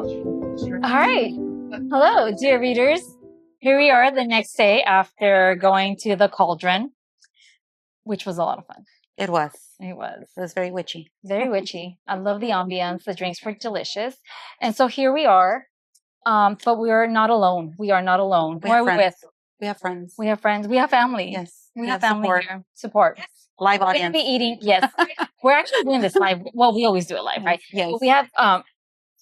All right. Hello, dear readers. Here we are the next day after going to the cauldron, which was a lot of fun. It was. It was. It was very witchy. Very witchy. I love the ambience. The drinks were delicious. And so here we are. But we are not alone. We are not alone. Who are we with? We have friends. We have friends. We have family. Yes. We have family support. here. Support. Live We're going to audience. be eating. Yes. We're actually doing this live. Well, we always do it live, right? Yes. But we have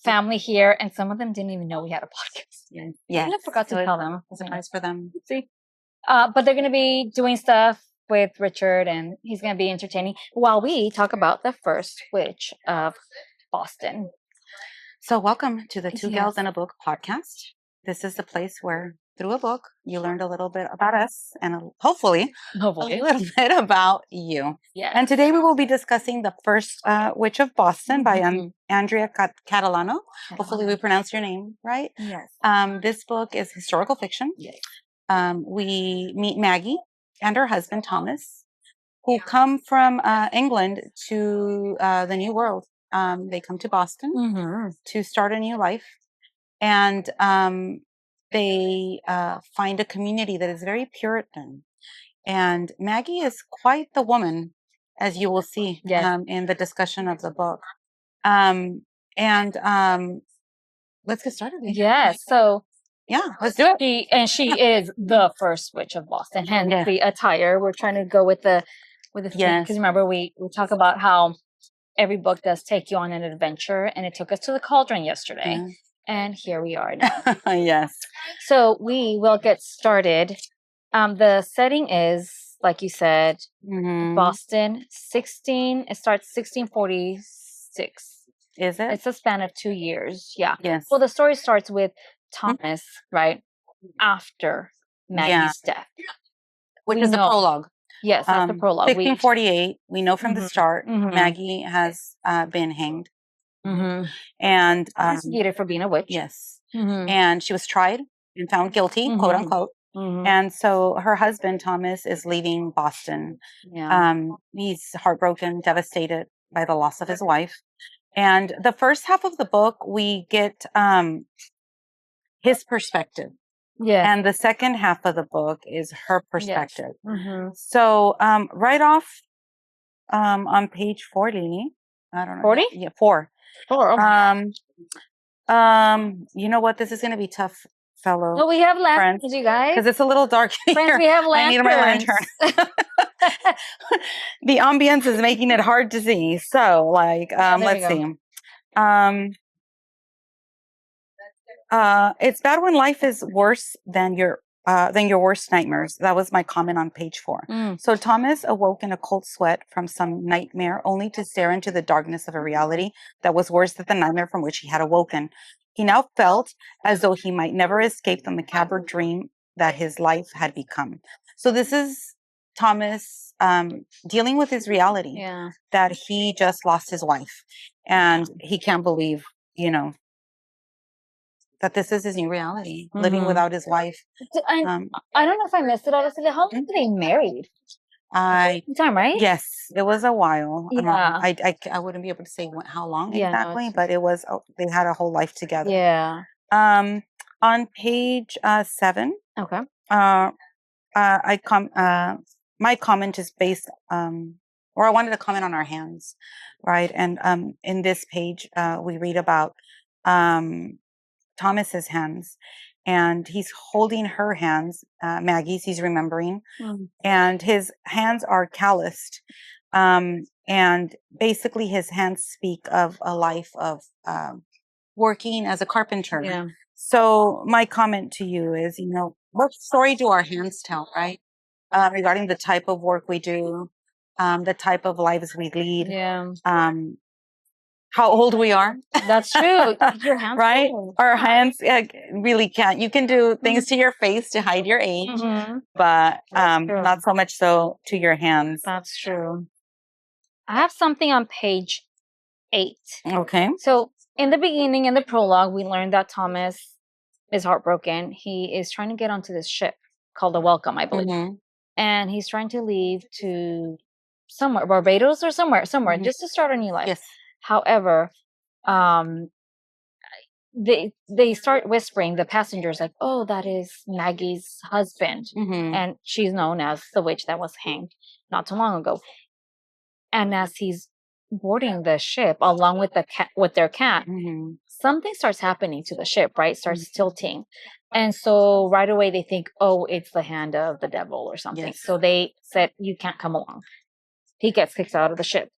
family here, and some of them didn't even know we had a podcast. Yes. I forgot to tell them. It was nice for them. See? But they're going to be doing stuff with Richard, and he's going to be entertaining while we talk about the first witch of Boston. So welcome to the Two Yes. Gals and a Book podcast. This is the place where, through a book, you learned a little bit about us and hopefully a little bit about you. Yeah. And today we will be discussing the first Witch of Boston by Andrea Catalano. Hopefully we pronounce your name right. Yes. This book is historical fiction. Yes. We meet Maggie and her husband, Thomas, who come from England to the New World. They come to Boston to start a new life. And they find a community that is very Puritan. And Maggie is quite the woman, as you will see in the discussion of the book. Let's get started. Yes. So let's do it. She is the first witch of Boston. Hence the attire. We're trying to go with the theme. Because remember, we talk about how every book does take you on an adventure, and it took us to the cauldron yesterday. Yeah. And here we are now. Yes. So we will get started. The setting is, like you said, Boston, it starts 1646. Is it? It's a span of 2 years. Yeah. Yes. Well, the story starts with Thomas, right, after Maggie's death. Which is the prologue. Yes, that's the prologue. 1648, we know from the start, Maggie has been hanged. And executed for being a witch. Yes. And she was tried and found guilty, quote unquote. And so her husband, Thomas, is leaving Boston. Yeah. He's heartbroken, devastated by the loss of his wife. And the first half of the book, we get his perspective. Yeah. And the second half of the book is her perspective. Yes. So right off on page 40, I don't know. 40? Yeah, 4. 4. Okay. You know what? This is going to be tough, fellow. No, we have lanterns, you guys. Because it's a little dark here. Friends, we have lanterns. I need my lantern. The ambience is making it hard to see. So, let's see. It's bad when life is worse than your worst nightmares. That was my comment on page 4. So Thomas awoke in a cold sweat from some nightmare, only to stare into the darkness of a reality that was worse than the nightmare from which he had awoken. He now felt as though he might never escape the macabre dream that his life had become. So this is Thomas dealing with his reality, that he just lost his wife, and he can't believe, that this is his new reality, living without his wife. I don't know if I missed it. Obviously, how long were they married? Time, right? Yes, it was a while. Yeah. I wouldn't be able to say how long exactly, but it was. They had a whole life together. Yeah. On page 7. Okay. My comment is based or I wanted to comment on our hands, right? And in this page, we read about Thomas's hands, and he's holding her hands, Maggie's, he's remembering, and his hands are calloused. And basically his hands speak of a life of working as a carpenter. Yeah. So my comment to you is, what story do our hands tell, right? Regarding the type of work we do, the type of lives we lead. Yeah. How old we are. That's true. Your hands, right? Our hands really can't. You can do things to your face to hide your age, but not so much so to your hands. That's true. I have something on page 8. Okay. So in the beginning, in the prologue, we learned that Thomas is heartbroken. He is trying to get onto this ship called the Welcome, I believe. And he's trying to leave to somewhere, Barbados or somewhere, just to start a new life. Yes. However, they start whispering, the passengers, like, oh, that is Maggie's husband. And she's known as the witch that was hanged not too long ago. And as he's boarding the ship along with their cat, something starts happening to the ship, right? Starts tilting. And so right away they think, oh, it's the hand of the devil or something. Yes. So they said, you can't come along. He gets kicked out of the ship.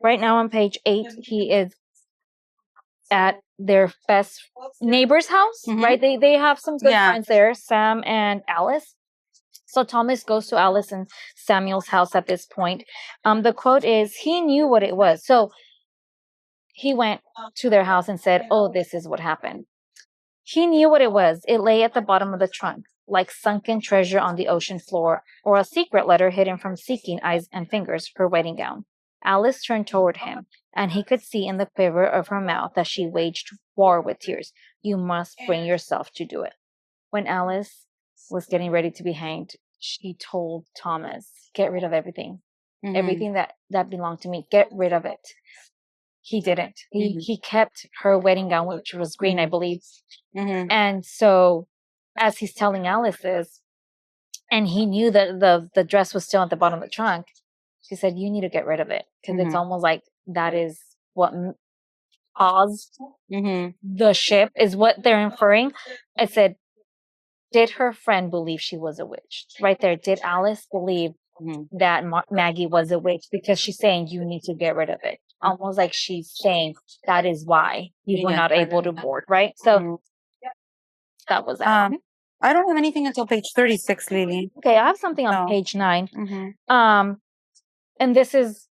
Right now on page 8, he is at their best neighbor's house, right? They have some good friends there, Sam and Alice. So Thomas goes to Alice and Samuel's house at this point. The quote is, he knew what it was. So he went to their house and said, oh, this is what happened. He knew what it was. It lay at the bottom of the trunk, like sunken treasure on the ocean floor, or a secret letter hidden from seeking eyes and fingers, her wedding gown. Alice turned toward him, and he could see in the quiver of her mouth that she waged war with tears. You must bring yourself to do it. When Alice was getting ready to be hanged, she told Thomas, get rid of everything. Everything that belonged to me, get rid of it. He didn't. He kept her wedding gown, which was green, I believe. And so as he's telling Alice this, and he knew that the dress was still at the bottom of the trunk, she said, you need to get rid of it. Because it's almost like that is what caused the ship, is what they're inferring. I said, did her friend believe she was a witch? Right there. Did Alice believe that Maggie was a witch? Because she's saying, you need to get rid of it. Almost like she's saying, that is why you were not able to board, right? So that was that. I don't have anything until page 36, Lily. Okay, I have something on page 9. And this is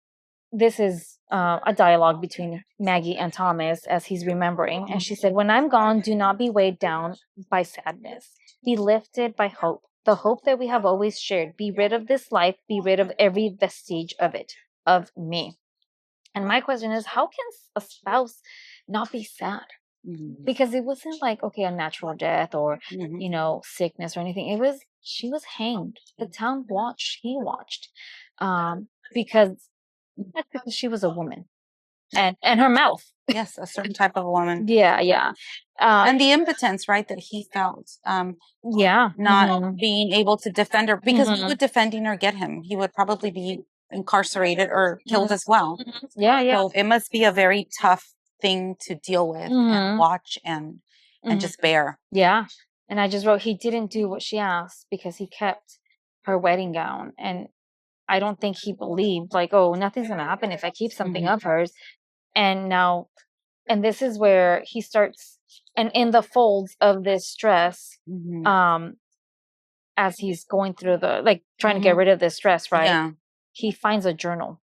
a dialogue between Maggie and Thomas as he's remembering. And she said, when I'm gone, do not be weighed down by sadness. Be lifted by hope, the hope that we have always shared. Be rid of this life. Be rid of every vestige of it, of me. And my question is, how can a spouse not be sad? Because it wasn't like, okay, a natural death or, sickness or anything. It was, she was hanged. The town watched, he watched. Because she was a woman. And her mouth. Yes, a certain type of woman. Yeah. And the impotence, right, that he felt. Not being able to defend her. Because who would defending her get him? He would probably be incarcerated or killed as well. Yeah. So it must be a very tough thing to deal with and watch and just bear. Yeah. And I just wrote, he didn't do what she asked because he kept her wedding gown. And I don't think he believed, like, oh, nothing's going to happen if I keep something of hers. And now, and this is where he starts, and in the folds of this dress, as he's going through trying to get rid of this dress, right? Yeah. He finds a journal.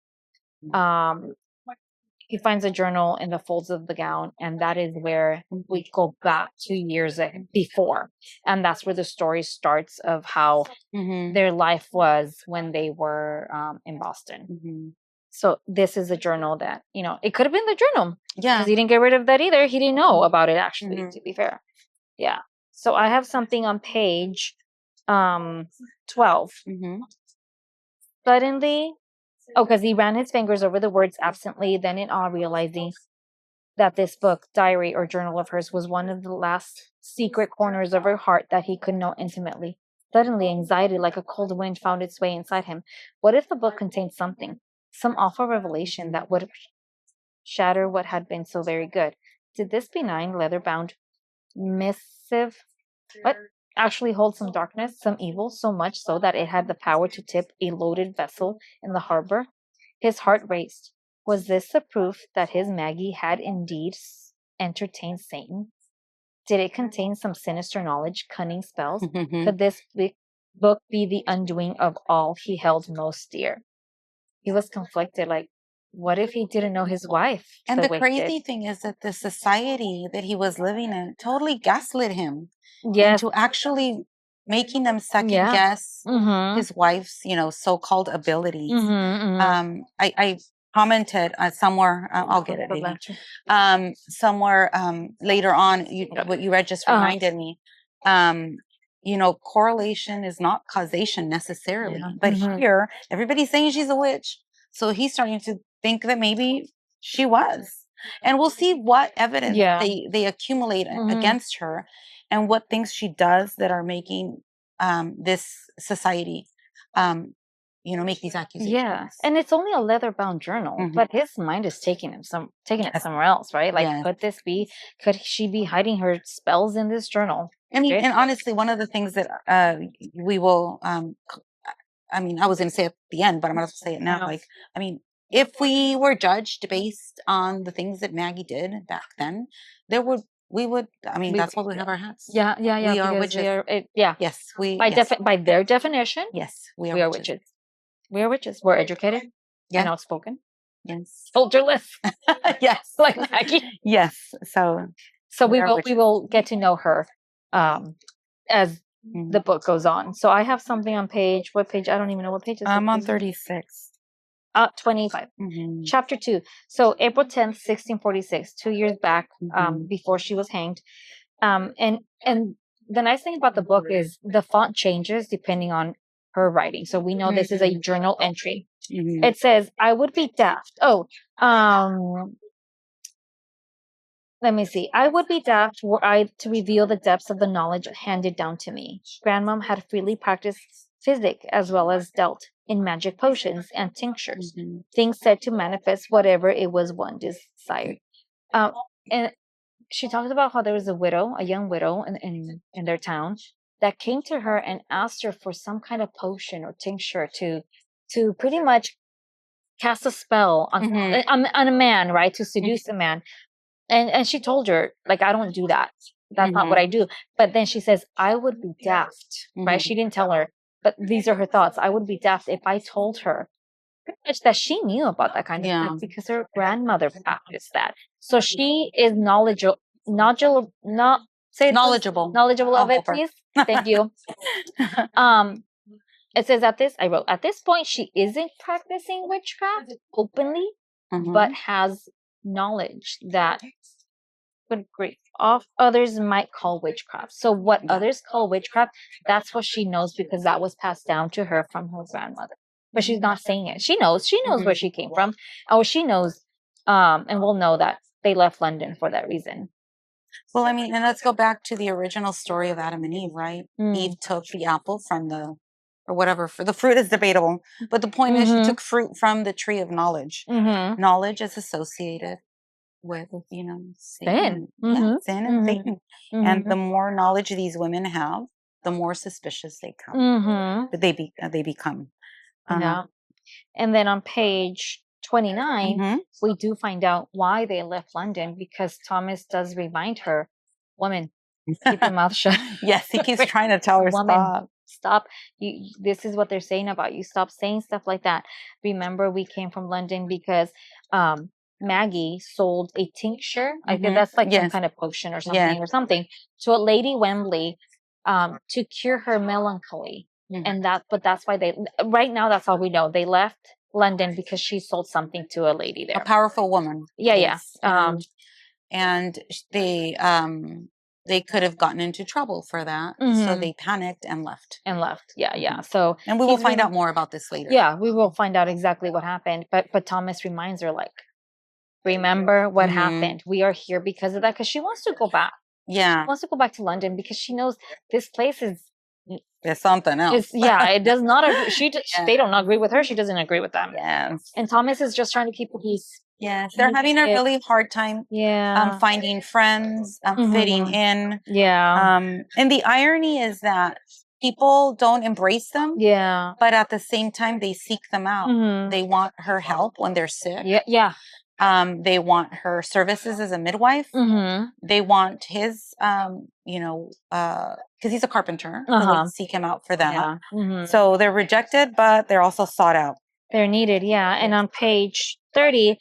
He finds a journal in the folds of the gown, and that is where we go back 2 years before. And that's where the story starts of how their life was when they were in Boston. So this is a journal that, it could have been the journal. Yeah. Because he didn't get rid of that either. He didn't know about it, actually, to be fair. Yeah. So I have something on page 12. Suddenly, because he ran his fingers over the words absently, then in awe, realizing that this book, diary, or journal of hers was one of the last secret corners of her heart that he could know intimately. Suddenly, anxiety like a cold wind found its way inside him. What if the book contained something? Some awful revelation that would shatter what had been so very good. Did this benign, leather-bound missive actually hold some darkness, some evil, so much so that it had the power to tip a loaded vessel in the harbor? His heart raced. Was this the proof that his Maggie had indeed entertained Satan? Did it contain some sinister knowledge, cunning spells? Could this book be the undoing of all he held most dear? He was conflicted, like, what if he didn't know his wife? And the crazy thing is that the society that he was living in totally gaslit him into actually making them second guess his wife's, so-called abilities. I commented somewhere, I'll get it later. Somewhere later on, what you read just reminded me. Correlation is not causation necessarily. But here, everybody's saying she's a witch. So he's starting to think that maybe she was. And we'll see what evidence Yeah. they accumulate against her, and what things she does that are making this society make these accusations. Yeah, and it's only a leather-bound journal, but his mind is taking it somewhere else, right? Like, could she be hiding her spells in this journal? I mean, and honestly, one of the things that we will, I mean, I was going to say at the end, but I'm going to say it now. Like, I mean, if we were judged based on the things that Maggie did back then, we would. I mean, that's why we have our hats. Yeah. We are witches. Yes, by their definition. Yes, we are witches. We are witches. We're educated and outspoken. Yes. Soldierless. Yes. Like Maggie. Yes. So we will get to know her as the book goes on. So I have something on what page? I don't even know what page is it. I'm on 36. 25. Chapter 2. So April 10th, 1646, 2 years back, before she was hanged. And the nice thing about the book is the font changes depending on her writing. So we know this is a journal entry. It says, I would be daft. Let me see. I would be daft were I to reveal the depths of the knowledge handed down to me. Grandmom had freely practiced physic as well as dealt in magic potions and tinctures, things said to manifest whatever it was one desired. And she talks about how there was a young widow in their town that came to her and asked her for some kind of potion or tincture to pretty much cast a spell on a man, right? To seduce a man. And she told her, like, I don't do that. That's not what I do. But then she says, I would be daft, right? She didn't tell her, but these are her thoughts. I would be daft if I told her pretty much that she knew about that kind of stuff because her grandmother practiced that. So she is knowledgeable of it, please. Thank you. It says at this point, she isn't practicing witchcraft openly, but has knowledge that others might call witchcraft. So what others call witchcraft, that's what she knows because that was passed down to her from her grandmother. But she's not saying it. She knows where she came from. Or she knows, and we'll know that they left London for that reason. Well, I mean, and let's go back to the original story of Adam and Eve, right? Eve took the apple or whatever, for the fruit is debatable. But the point is she took fruit from the tree of knowledge. Knowledge is associated with, Satan. Sin and Satan. And the more knowledge these women have, the more suspicious they they become. Yeah. And then on page 29, we do find out why they left London, because Thomas does remind her, woman, keep your mouth shut. Yes, he keeps trying to tell her, woman, stop. This is what they're saying about you. Stop saying stuff like that. Remember, we came from London because Maggie sold a tincture. I think that's like some kind of potion or something to a Lady Wembley to cure her melancholy. And that's why right now, that's all we know. They left London because she sold something to a lady there. A powerful woman. Yeah. And they could have gotten into trouble for that. So they panicked and left. Yeah. So, and we will find out more about this later. Yeah, we will find out exactly what happened. But Thomas reminds her, like, remember what happened. We are here because of that. Because she wants to go back. Yeah. She wants to go back to London because she knows this place is. There's something else. It does not agree. They don't agree with her. She doesn't agree with them. Yes. And Thomas is just trying to keep the peace. Yes. They're having a really hard time. Finding friends, fitting in. Yeah. And the irony is that people don't embrace them. Yeah. But at the same time, they seek them out. They want her help when they're sick. Yeah. They want her services as a midwife. They want his, because he's a carpenter. So they seek him out for that. So they're rejected, but they're also sought out. They're needed, yeah. And on page 30,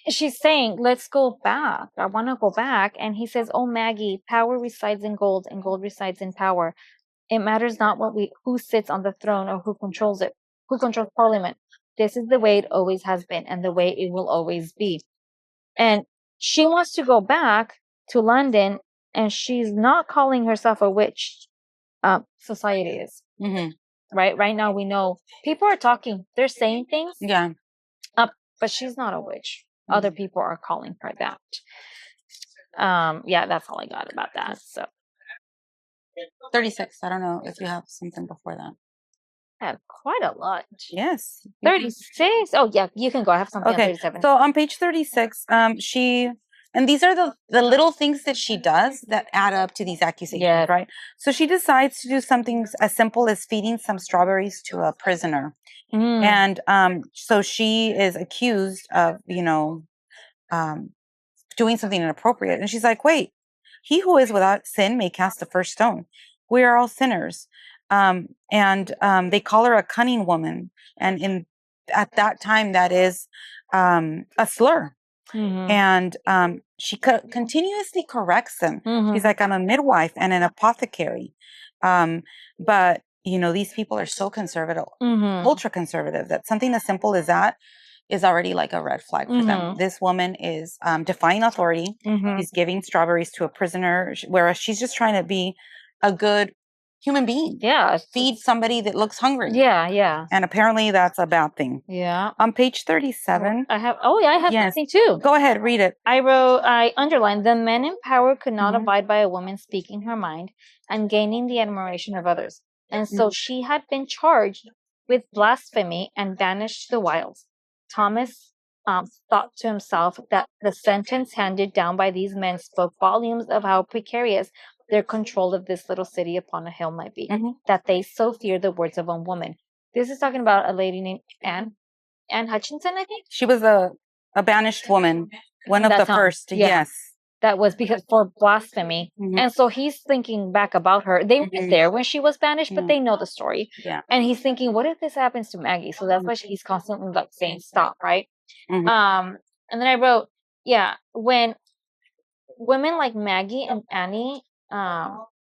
she's saying, let's go back. I want to go back. And he says, oh, Maggie, power resides in gold and gold resides in power. It matters not who sits on the throne or who controls it, who controls Parliament. This is the way it always has been and the way it will always be. And she wants to go back to London, and she's not calling herself a witch. Society is. Right now we know people are talking. They're saying things. Yeah. But she's not a witch. Other people are calling her that. Yeah, that's all I got about that. So 36. I don't know if you have something before that. I have quite a lot. Yes. 36. Oh yeah, you can go. I have something on 37. So on page 36, and these are the little things that she does that add up to these accusations, right? So she decides to do something as simple as feeding some strawberries to a prisoner. And so she is accused of, doing something inappropriate. And she's like, wait, he who is without sin may cast the first stone. We are all sinners. They call her a cunning woman. And at that time, that is a slur. And she continuously corrects them. She's like, I'm a midwife and an apothecary. But, these people are so conservative, ultra conservative, that something as simple as that is already like a red flag for them. This woman is defying authority. She's giving strawberries to a prisoner, whereas she's just trying to be a good human being. Yeah. Feed somebody that looks hungry. Yeah. And apparently that's a bad thing. Yeah. On page 37. I have something too. Go ahead, read it. I underlined, the men in power could not abide by a woman speaking her mind and gaining the admiration of others. And so she had been charged with blasphemy and banished to the wilds. Thomas thought to himself that the sentence handed down by these men spoke volumes of how precarious their control of this little city upon a hill might be, that they so fear the words of a woman. This is talking about a lady named Anne Hutchinson, I think. She was a banished woman, one of the first. Yes. That was because for blasphemy. And so he's thinking back about her. They weren't there when she was banished, but they know the story. Yeah. And he's thinking, what if this happens to Maggie? So that's why he's constantly like saying stop, right? And then I wrote, when women like Maggie and Annie,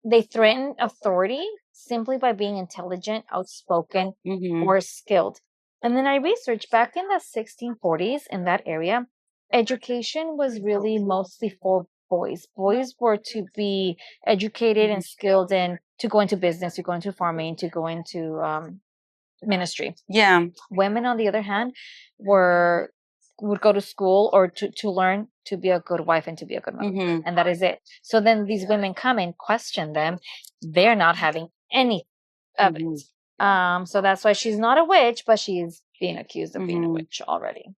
they threaten authority simply by being intelligent, outspoken, or skilled. And then I researched back in the 1640s in that area, education was really mostly for boys. Boys were to be educated and skilled and to go into business, to go into farming, to go into ministry. Yeah. Women, on the other hand, would go to school or to learn to be a good wife and to be a good mother. And that is it. So then these women come and question them. They're not having any of it. So that's why she's not a witch, but she's being accused of being a witch already.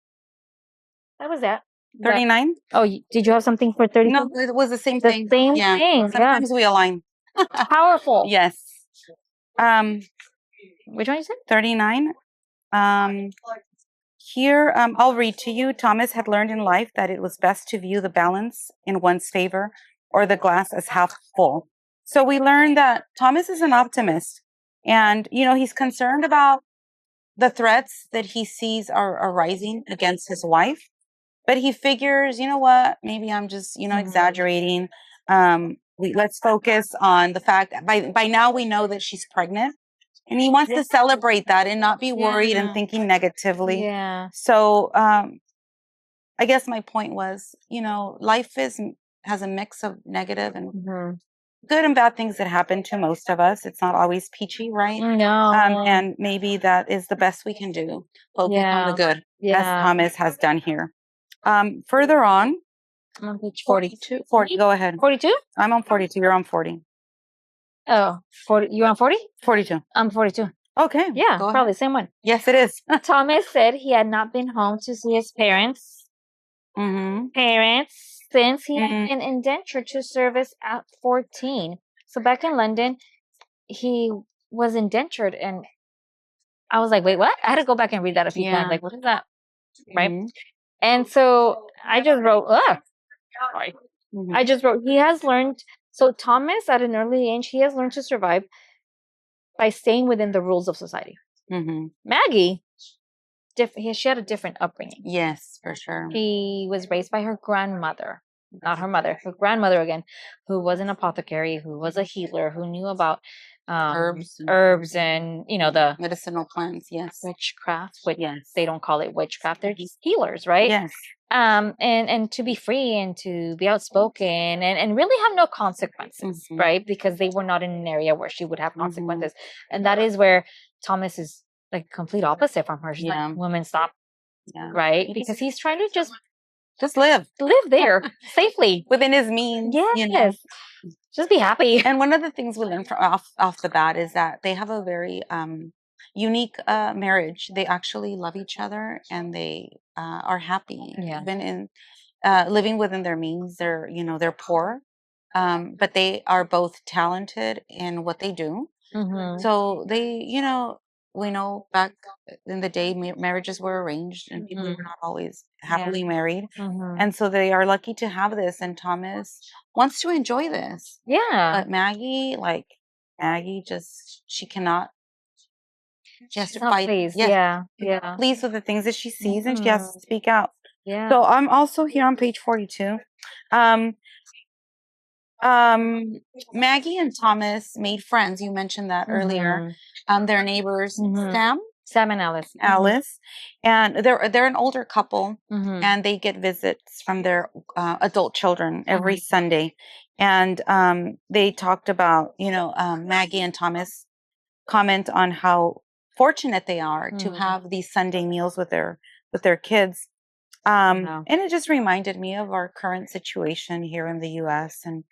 That was that. 39? Oh, did you have something for 30? No, it was the same thing. The same thing. Sometimes we align. Powerful. Yes. Which one you said? 39. Here, I'll read to you. Thomas had learned in life that it was best to view the balance in one's favor or the glass as half full. So we learned that Thomas is an optimist. And, he's concerned about the threats that he sees are arising against his wife. But he figures, you know what, maybe I'm just, exaggerating. Let's focus on the fact that by now we know that she's pregnant. And he wants to celebrate that and not be worried and thinking negatively. Yeah. So I guess my point was, life has a mix of negative and good and bad things that happen to most of us. It's not always peachy, right? No. And maybe that is the best we can do. Focus on the good, as Thomas has done here. Further on. I'm on page 42. 40. Go ahead. 42? I'm on 42. You're on 40. Oh, 40. You're on 40? 42. I'm 42. Okay. Yeah, probably the same one. Yes, it is. Thomas said he had not been home to see his parents since he had been indentured to service at 14. So back in London, he was indentured, and I was like, wait, what? I had to go back and read that a few times. Like, what is that? Right? And so I just wrote, sorry. I just wrote, he has learned, so Thomas at an early age, he has learned to survive by staying within the rules of society. Maggie, she had a different upbringing. Yes, for sure. She was raised by her grandmother, not her mother, her grandmother again, who was an apothecary, who was a healer, who knew about herbs and the medicinal plants. Yes. Witchcraft, but they don't call it witchcraft. They're just healers, right? Yes. And to be free and to be outspoken and really have no consequences, right? Because they were not in an area where she would have consequences. And that is where Thomas is like complete opposite from her. She's like, women, stop. Yeah. Right? Because he's trying to just Just live there safely within his means. Yes. You know? Just be happy. And one of the things we learned from off the bat is that they have a very unique marriage. They actually love each other and they are happy. Even in living within their means. They're poor, but they are both talented in what they do. So they, we know back in the day, marriages were arranged and people were not always happily married. And so they are lucky to have this. And Thomas wants to enjoy this. Yeah. But Maggie just, she cannot. She has to fight. Pleased. Yeah. Pleased with the things that she sees and she has to speak out. Yeah. So I'm also here on page 42. Maggie and Thomas made friends. You mentioned that earlier. Their neighbors, Sam and Alice, and they're an older couple, and they get visits from their adult children every Sunday. And they talked about, Maggie and Thomas comment on how fortunate they are to have these Sunday meals with their kids. And it just reminded me of our current situation here in the U.S. and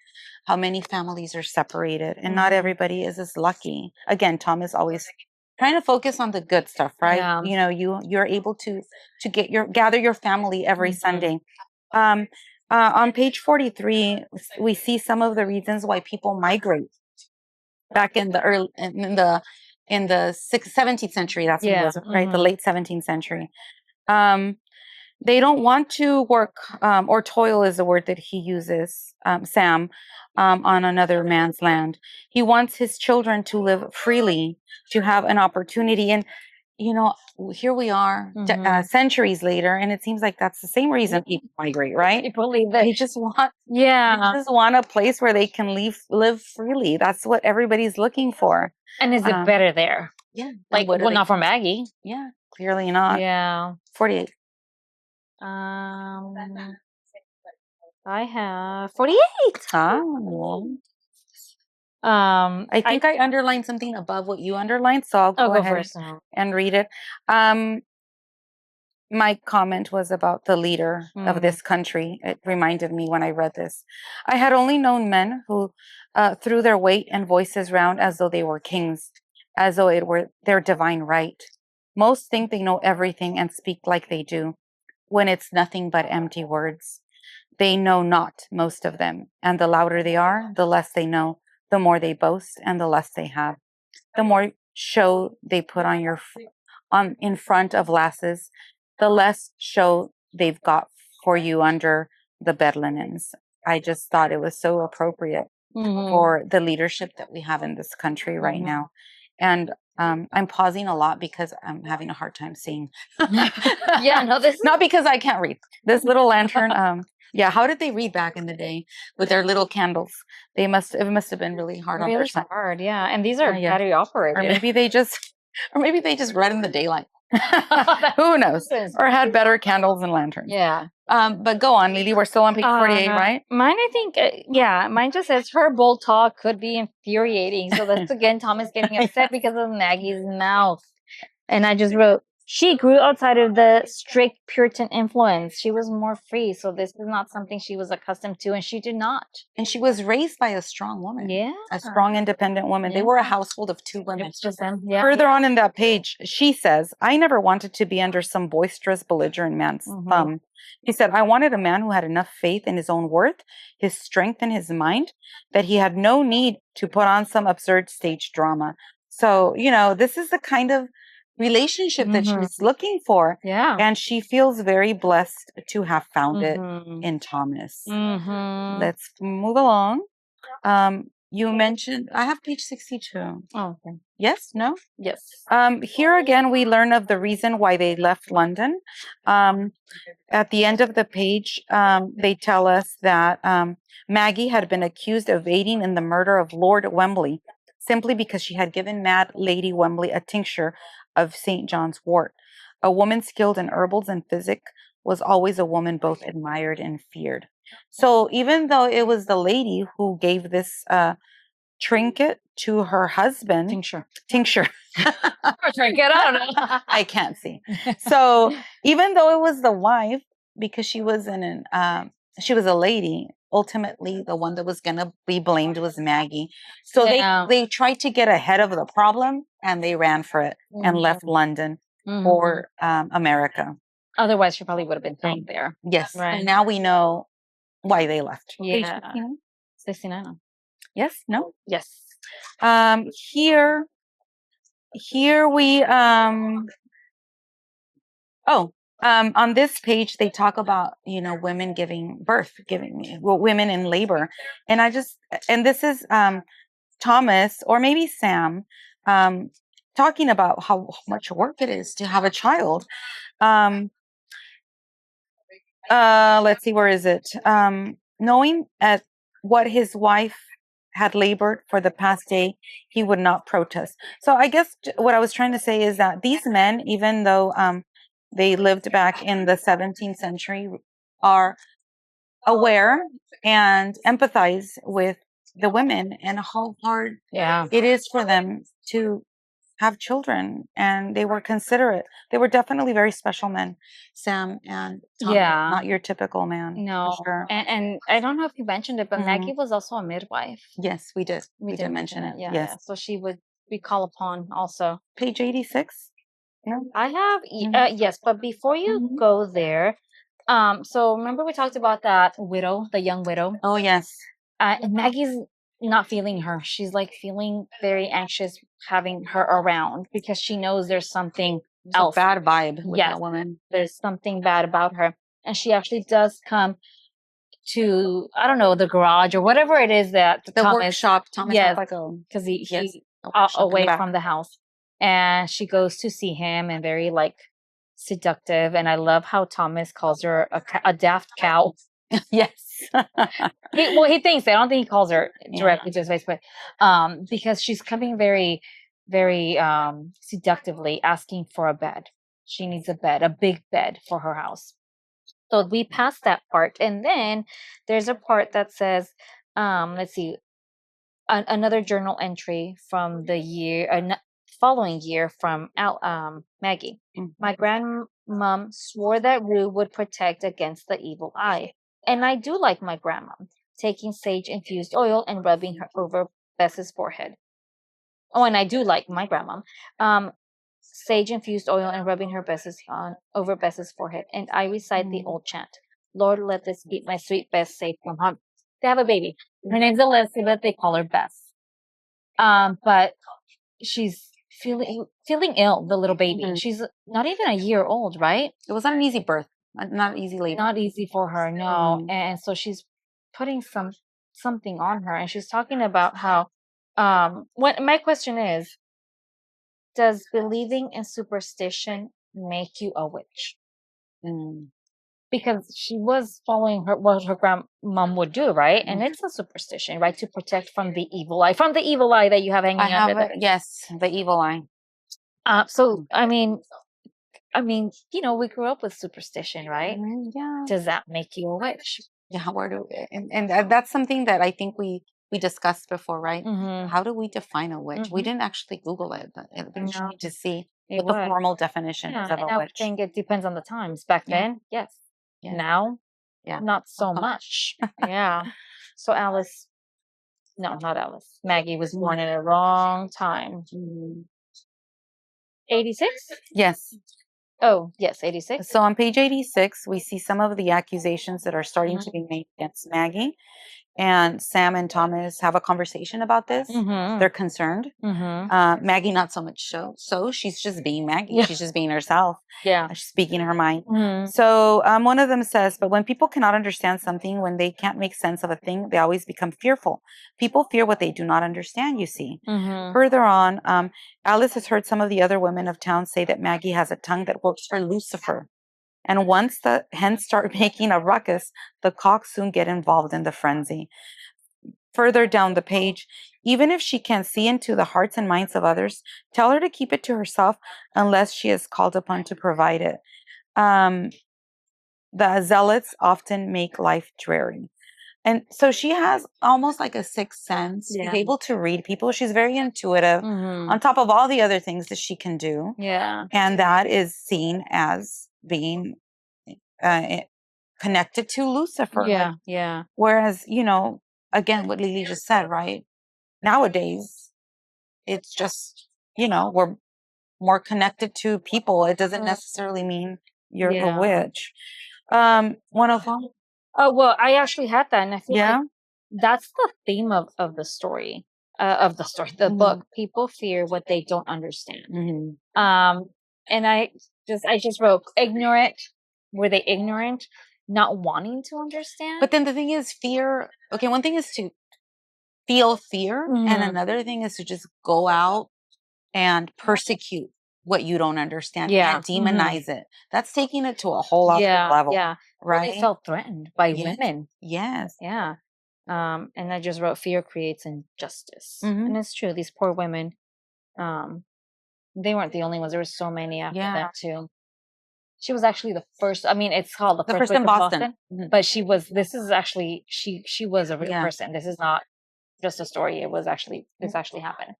how many families are separated and not everybody is as lucky. Again, Tom is always trying to focus on the good stuff, right? Yeah. You're able to gather your family every Sunday. On page 43, we see some of the reasons why people migrate back in the 17th century. That's when it was, right? The late 17th century. They don't want to work or toil is the word that he uses, Sam, on another man's land. He wants his children to live freely, to have an opportunity. And, here we are centuries later, and it seems like that's the same reason people migrate, right? People leave. They just want a place where they can live freely. That's what everybody's looking for. And is it better there? Yeah. Not for Maggie. Yeah, clearly not. Yeah. 48. I have 48. I think I underlined something above what you underlined, so I'll go ahead first and read it. My comment was about the leader of this country. It reminded me when I read this. I had only known men who threw their weight and voices round as though they were kings, as though it were their divine right. Most think they know everything and speak like they do, when it's nothing but empty words. They know not, most of them, and the louder they are, the less they know, the more they boast, and the less they have. The more show they put in front of lasses, the less show they've got for you under the bed linens. I just thought it was so appropriate for the leadership that we have in this country right now. And I'm pausing a lot because I'm having a hard time seeing. This not because I can't read. This little lantern. How did they read back in the day with their little candles? It must have been really hard on their side. Hard, yeah. And these are battery operated. Or maybe they just read in the daylight. Who knows? Or had better candles and lanterns. Yeah. But go on, Lily. We're still on page 48, right? Mine, I think, mine just says her bold talk could be infuriating. So that's again Thomas getting upset because of Maggie's mouth. And I just wrote, she grew outside of the strict Puritan influence. She was more free. So this is not something she was accustomed to, and she did not. And she was raised by a strong woman. Yeah. A strong, independent woman. Yeah. They were a household of 2 women. Just them. Yeah. Further on in that page, she says, I never wanted to be under some boisterous, belligerent man's thumb. He said, I wanted a man who had enough faith in his own worth, his strength, and his mind, that he had no need to put on some absurd stage drama. So, this is the kind of relationship that she's looking for. Yeah. And she feels very blessed to have found it in Thomas. Let's move along. You mentioned, I have page 62. Oh, okay. Yes? No? Yes. Here again, we learn of the reason why they left London. At the end of the page, they tell us that Maggie had been accused of aiding in the murder of Lord Wembley, simply because she had given mad Lady Wembley a tincture of St. John's wort. A woman skilled in herbals and physic was always a woman both admired and feared. So even though it was the lady who gave this trinket to her husband. Tincture. Or trinket, I don't know. I can't see. So even though it was the wife because she was she was a lady. Ultimately, the one that was gonna be blamed was Maggie. So they tried to get ahead of the problem, and they ran for it and left London for America. Otherwise, she probably would have been thrown there. Yes, right. And now we know why they left. Yeah, 69. Yes. No. Yes. Here we on this page they talk about women giving birth, women in labor, and this is Thomas or maybe Sam talking about how much work it is to have a child. Let's see, where is it? Knowing at what his wife had labored for the past day, he would not protest. So I guess what I was trying to say is that these men, even though they lived back in the 17th century, are aware and empathize with the women and how hard it is for them to have children, and they were considerate. They were definitely very special men, Sam and Tom. Not your typical man. No, sure. And I don't know if you mentioned it, but Maggie was also a midwife. Yes, we did. We did mention it. Yeah, yes. Yeah. So she would be called upon also. Page 86. No, I have yes, but before you go there, so remember we talked about that widow, the young widow. Oh yes. And Maggie's not feeling her. She's like feeling very anxious having her around because she knows there's something else. A bad vibe with that woman. There's something bad about her. And she actually does come to, I don't know, the garage or whatever it is that the workshop. Thomas has like a, because he's away from the house. And she goes to see him and very like seductive. And I love how Thomas calls her a daft cow. Yes. He thinks. I don't think he calls her directly to his face, but because she's coming very, very seductively, asking for a bed. She needs a bed, a big bed for her house. So we passed that part, and then there's a part that says, let's see, another journal entry from the year following year from Maggie. My grandmom swore that Rue would protect against the evil eye. And I do like my grandma, taking sage-infused oil and rubbing her over Bess's forehead. Oh, and I do like my grandma. Sage-infused oil and rubbing her over Bess's forehead. And I recite the old chant. Lord, let this keep my sweet Bess safe from harm. They have a baby. Her name's Elizabeth. They call her Bess. But she's feeling ill, the little baby. She's not even a year old, right? It was not an easy birth. Not easy labor. Not easy for her, no. And so she's putting something on her, and she's talking about how what my question is, does believing in superstition make you a witch? Because she was following what her grandmom would do, right? And it's a superstition, right? To protect from the evil eye, that you have hanging out. Yes, the evil eye. So we grew up with superstition, right? Yeah. Does that make you a witch? Yeah. And that's something that I think we discussed before, right? How do we define a witch? We didn't actually Google it, but we need to see what the formal definition is of a witch. I think it depends on the times. Back then, yes. Now, not so much. Yeah. So not Alice. Maggie was born in a wrong time. 86? Yes. Oh, yes, 86. So on page 86, we see some of the accusations that are starting to be made against Maggie. And Sam and Thomas have a conversation about this. They're concerned. Maggie, not so much so she's just being Maggie. She's just being herself. She's speaking her mind. So one of them says, but when people cannot understand something, when they can't make sense of a thing, they always become fearful. People fear what they do not understand, you see. Further on, Alice has heard some of the other women of town say that Maggie has a tongue that works for Lucifer. And once the hens start making a ruckus, the cocks soon get involved in the frenzy. Further down the page, even if she can see into the hearts and minds of others, tell her to keep it to herself unless she is called upon to provide it. The zealots often make life dreary. And so she has almost like a sixth sense. She's able to read people. She's very intuitive on top of all the other things that she can do. Yeah. And that is seen as being connected to Lucifer. Yeah, like, yeah. Whereas, again, what Lily just said, right? Nowadays, it's just, we're more connected to people. It doesn't necessarily mean you're a witch. 104. Oh, well, I actually had that, and I feel Yeah. like that's the theme of the story, the book. People fear what they don't understand. And I just wrote ignorant. Were they ignorant, not wanting to understand? But then the thing is, fear. Okay, one thing is to feel fear, and another thing is to just go out and persecute what you don't understand and demonize it. That's taking it to a whole other level. Yeah. Right? They felt threatened by women. Yes. Yeah. And I just wrote fear creates injustice. And it's true. These poor women, they weren't the only ones. There were so many after that too. She was actually the first. I mean, it's called the first witch in Boston. But this is actually, she was a real person. This is not just a story. This actually happened.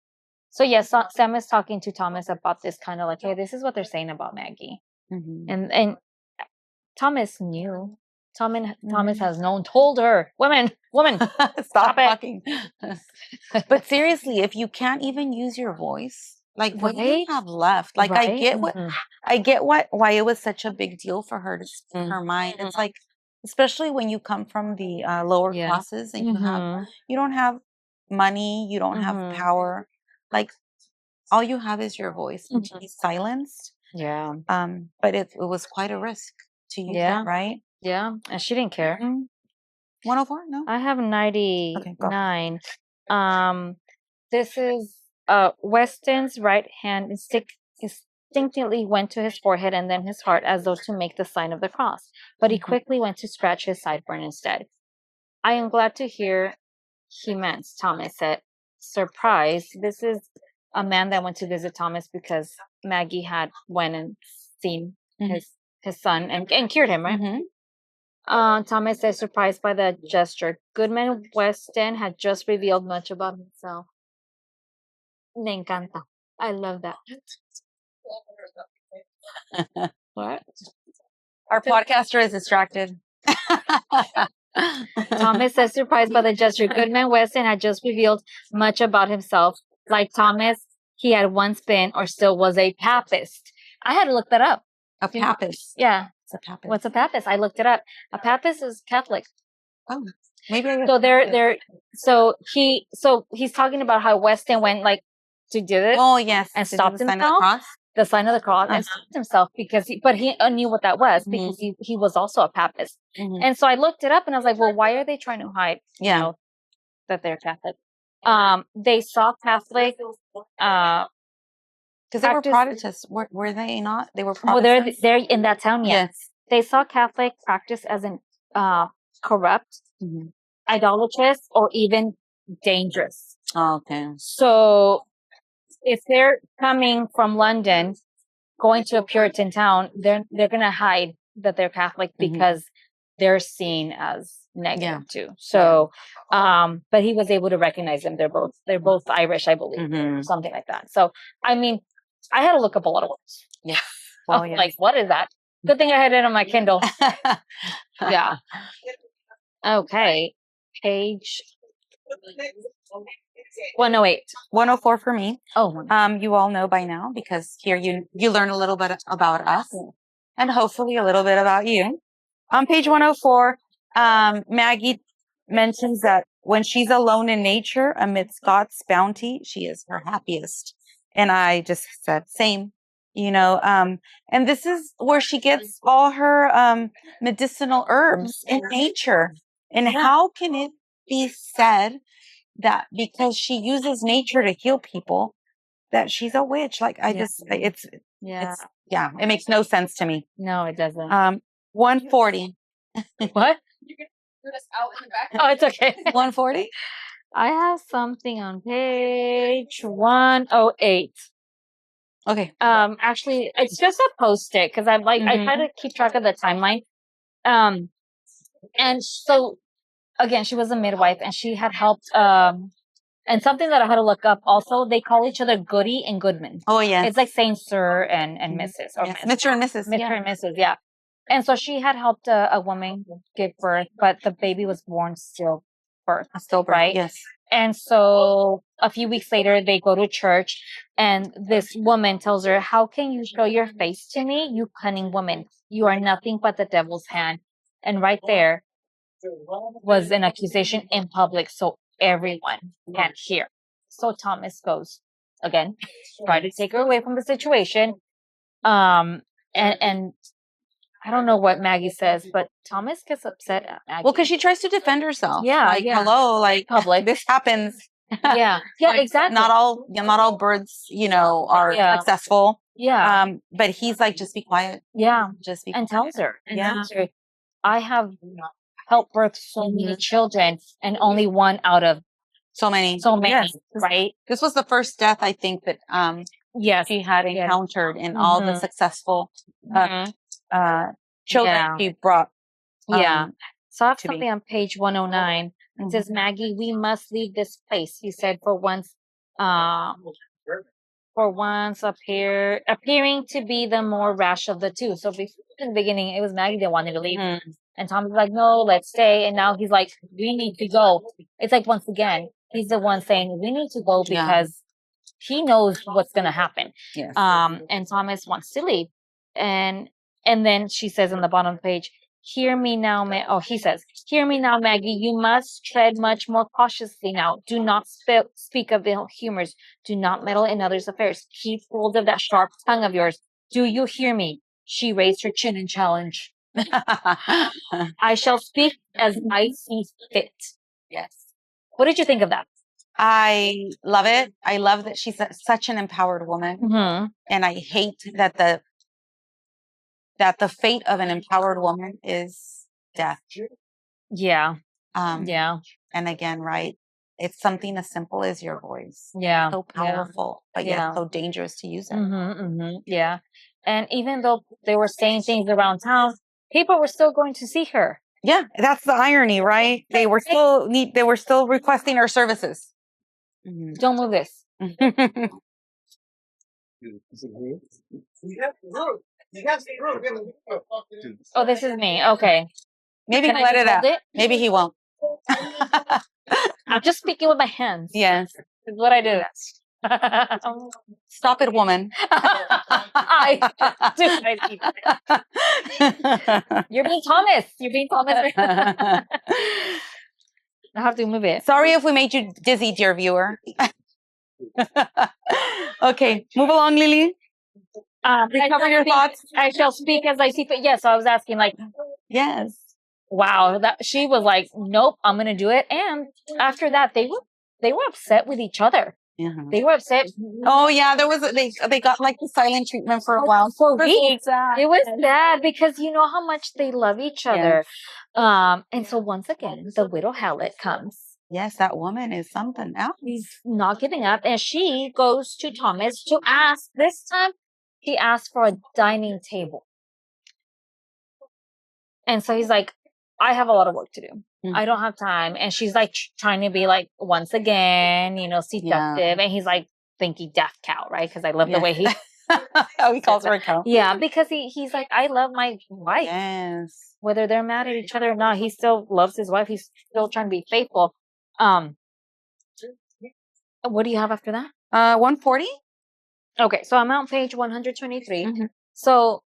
So yes, Sam is talking to Thomas about this kind of like, hey, this is what they're saying about Maggie. And Thomas knew. Thomas has told her, woman, stop talking. But seriously, if you can't even use your voice, like what do you have left? Like I get why it was such a big deal for her to speak her mind. It's like, especially when you come from the lower classes and you don't have money, you don't have power. Like all you have is your voice, and to be silenced. Yeah. But it was quite a risk to use that, right? Yeah, and she didn't care. 104? No. I have 99. This is Weston's right hand instinctively went to his forehead and then his heart as though to make the sign of the cross. But he quickly went to scratch his sideburn instead. I am glad to hear he meant, Thomas said, surprised. This is a man that went to visit Thomas because Maggie had went and seen his son and cured him, right? Thomas says, surprised by the gesture. Goodman Weston had just revealed much about himself. Me encanta. I love that. What? Our podcaster is distracted. Thomas says, surprised by the gesture. Goodman Weston had just revealed much about himself. Like Thomas, he had once been or still was a papist. I had to look that up. A papist? Yeah. What's a papist? What's a papist? I looked it up. A papist is Catholic. Oh, maybe. So he's talking about how Weston went like to do it. Oh yes, and stopped himself. The sign of the cross, and stopped himself because he knew what that was because he was also a papist. And so I looked it up and I was like, well, why are they trying to hide? That they're Catholic. They saw Catholic. Because they were Protestants, were they not? They were Protestants. Well, they're in that town. Yes, they saw Catholic practice as an corrupt, idolatrous, or even dangerous. Oh, okay. So if they're coming from London, going to a Puritan town, they're gonna hide that they're Catholic because they're seen as negative too. So, but he was able to recognize them. They're both Irish, I believe, something like that. So, I mean, I had to look up a lot of words. Yeah. Well, like, what is that? Good thing I had it on my Kindle. Yeah. Okay. Page 108. 104 for me. Oh. You all know by now because here you learn a little bit about us and hopefully a little bit about you. On page 104, Maggie mentions that when she's alone in nature amidst God's bounty, she is her happiest. And I just said, same, and this is where she gets all her medicinal herbs in nature. And how can it be said that because she uses nature to heal people, that she's a witch? Like, it makes no sense to me. No, it doesn't. 140. What? You can do this out in the back. Oh, it's okay. 140. I have something on page 108. Okay. Actually, it's just a post-it because I'm like, I try to keep track of the timeline. And so again, she was a midwife and she had helped, and something that I had to look up also, they call each other Goody and Goodman. Oh, yeah. It's like saying sir and Mrs. Or Mr. and Mrs. Mr. and Mrs. Yeah. And so she had helped a woman give birth, but the baby was born stillbirth, right? Yes. And so a few weeks later, they go to church, and this woman tells her, "How can you show your face to me, you cunning woman? You are nothing but the devil's hand." And right there was an accusation in public, so everyone can hear. So Thomas goes again, try to take her away from the situation. And I don't know what Maggie says, but Thomas gets upset at Maggie. Well, because she tries to defend herself. Yeah, like, hello, like public. This happens. Yeah, like, exactly. Not all birds, are successful. Yeah. But he's like, just be quiet. Yeah. Just be and quiet. tells her. Tells her, I have helped birth so many children, and only one out of so many. Yes. Right? This was the first death, I think, that she had encountered in all the successful children she brought. So I have something on page 109. It says, Maggie, we must leave this place. He said, for once appearing to be the more rash of the two. So in the beginning, it was Maggie that wanted to leave. And Tommy's like, no, let's stay. And now he's like, we need to go. It's like, once again, he's the one saying, we need to go because he knows what's going to happen. Yes. And Thomas wants to leave. And then she says on the bottom of the page, hear me now, he says, hear me now, Maggie, you must tread much more cautiously now. Do not speak of ill humors. Do not meddle in others' affairs. Keep hold of that sharp tongue of yours. Do you hear me? She raised her chin in challenge. I shall speak as I see fit. Yes. What did you think of that? I love it. I love that she's such an empowered woman. And I hate that the fate of an empowered woman is death. Yeah. And again, right, it's something as simple as your voice. Yeah. So powerful, but yet so dangerous to use it. Yeah. And even though they were saying things around town, people were still going to see her. Yeah, that's the irony, right? They were still requesting her services. Don't move this. Oh, this is me. Okay. Maybe he'll let it out. Maybe he won't. I'm just speaking with my hands. Yes. Is what I do. Stop it, woman. You're being Thomas. You're being Thomas. I have to move it. Sorry if we made you dizzy, dear viewer. Okay, move along, Lily. Recover your thoughts. I shall speak as I see fit. Yes, so I was asking, like, yes. Wow, that she was like, nope, I'm gonna do it. And after that, they were upset with each other. They were upset. Oh yeah, there was they got like the silent treatment for a while. For weeks. It was sad because you know how much they love each other. And so once again, the widow Hallett comes. Yes, that woman is something else. She's not giving up, and she goes to Thomas to ask. This time, she asked for a dining table, and so he's like, I have a lot of work to do. I don't have time. And she's like trying to be like, once again, seductive. And he's like thinking death cow, right? Because I love the way he calls her a cow. Yeah, because he's like, I love my wife. Yes. Whether they're mad at each other or not, he still loves his wife. He's still trying to be faithful. What do you have after that? 140. Okay, so I'm on page 123. So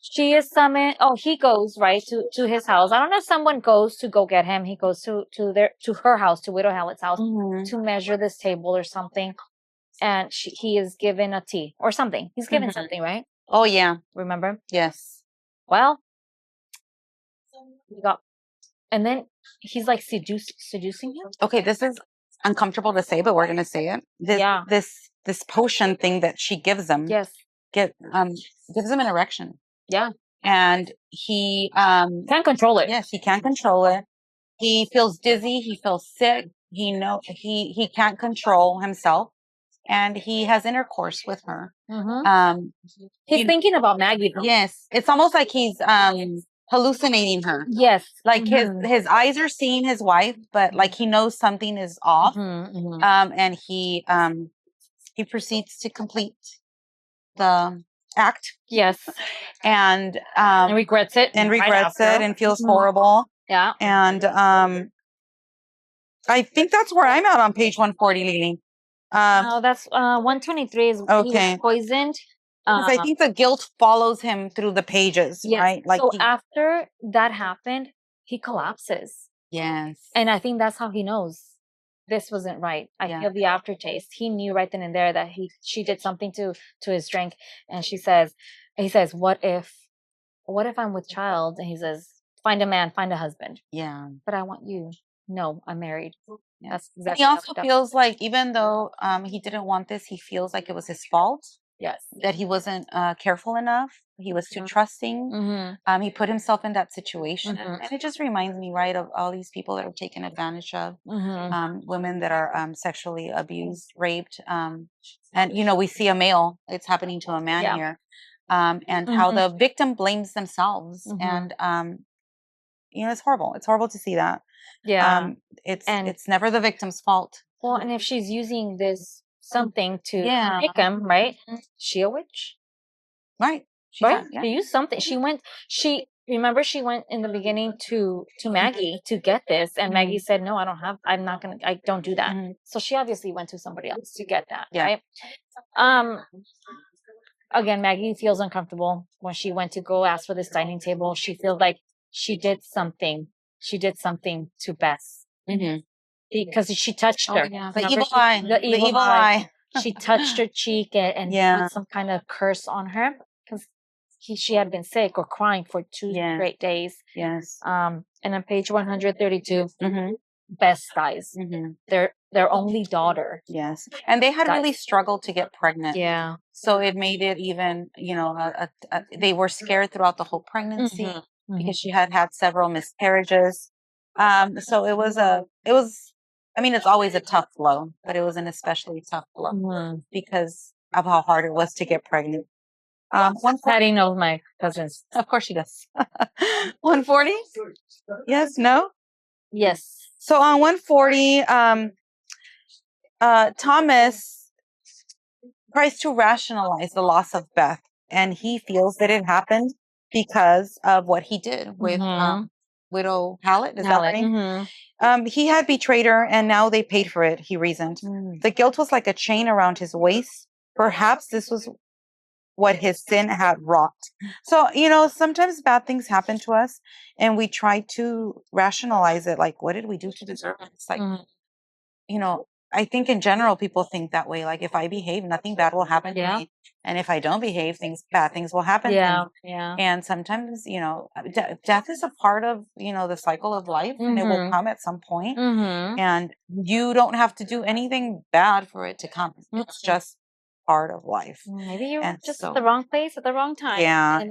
she is summoned. Oh, he goes right to his house. I don't know if someone goes to go get him. He goes to her house, to Widow Hallett's house, to measure this table or something. And he is given a tea or something. He's given something, right? Oh yeah, remember? Yes. Well, and then he's like seducing him. Okay, this is uncomfortable to say, but we're gonna say it. This potion thing that she gives him. Yes. Gives him an erection. Yeah. And he can't control it. Yes, he can't control it. He feels dizzy. He feels sick. He can't control himself, and he has intercourse with her. He's thinking about Maggie. Yes, it's almost like he's hallucinating her. Yes, like his eyes are seeing his wife, but like he knows something is off. And he proceeds to complete the act. Yes. And regrets it. And regrets it and feels horrible. Yeah. And I think that's where I'm at on page 140, Lily. No, that's 123 is okay. he was poisoned. I think the guilt follows him through the pages, yes. right? Like so after that happened, he collapses. Yes. And I think that's how he knows this wasn't right. I feel the aftertaste. He knew right then and there that she did something to his drink. And he says, what if I'm with child? And he says, find a man, find a husband. Yeah. But I want you. No, I'm married. Yeah. That's exactly he also feels like even though he didn't want this, he feels like it was his fault. Yes. That he wasn't careful enough. He was too trusting. Mm-hmm. He put himself in that situation. Mm-hmm. And it just reminds me, right, of all these people that are taken advantage of. Mm-hmm. Women that are sexually abused, raped. And, you know, we see a male. It's happening to a man here. And how the victim blames themselves. And, you know, it's horrible. It's horrible to see that. Yeah. It's never the victim's fault. Well, and if she's using this something to pick him, right? She a witch, right? She used something. Remember she went in the beginning to Maggie to get this, and Maggie said, "No, I don't do that." So she obviously went to somebody else to get that, right? Again, Maggie feels uncomfortable when she went to go ask for this dining table. She feels like she did something. She did something to Bess. Because she touched her. The evil eye. The evil eye. She touched her cheek and put some kind of curse on her because she had been sick or crying for 2 straight days. Yes. And on page 132, Bess dies. Their only daughter. Yes. And they had really struggled to get pregnant. Yeah. So it made it even, you know, they were scared throughout the whole pregnancy because she had several miscarriages. So it was I mean, it's always a tough blow, but it was an especially tough blow because of how hard it was to get pregnant. Patty knows my cousins. Of course she does. 140? Yes, no? Yes. So on 140, Thomas tries to rationalize the loss of Beth, and he feels that it happened because of what he did with Widow Hallett. Is that her name? He had betrayed her, and now they paid for it, he reasoned. The guilt was like a chain around his waist. Perhaps this was what his sin had wrought. So, you know, sometimes bad things happen to us, and we try to rationalize it. Like, what did we do to deserve it? It's like, you know, I think in general, people think that way. Like, if I behave, nothing bad will happen to me. And if I don't behave, bad things will happen to me. Yeah. And sometimes, you know, death is a part of, you know, the cycle of life, and it will come at some point. And you don't have to do anything bad for it to come. It's just part of life. Maybe you were just at the wrong place at the wrong time. Yeah.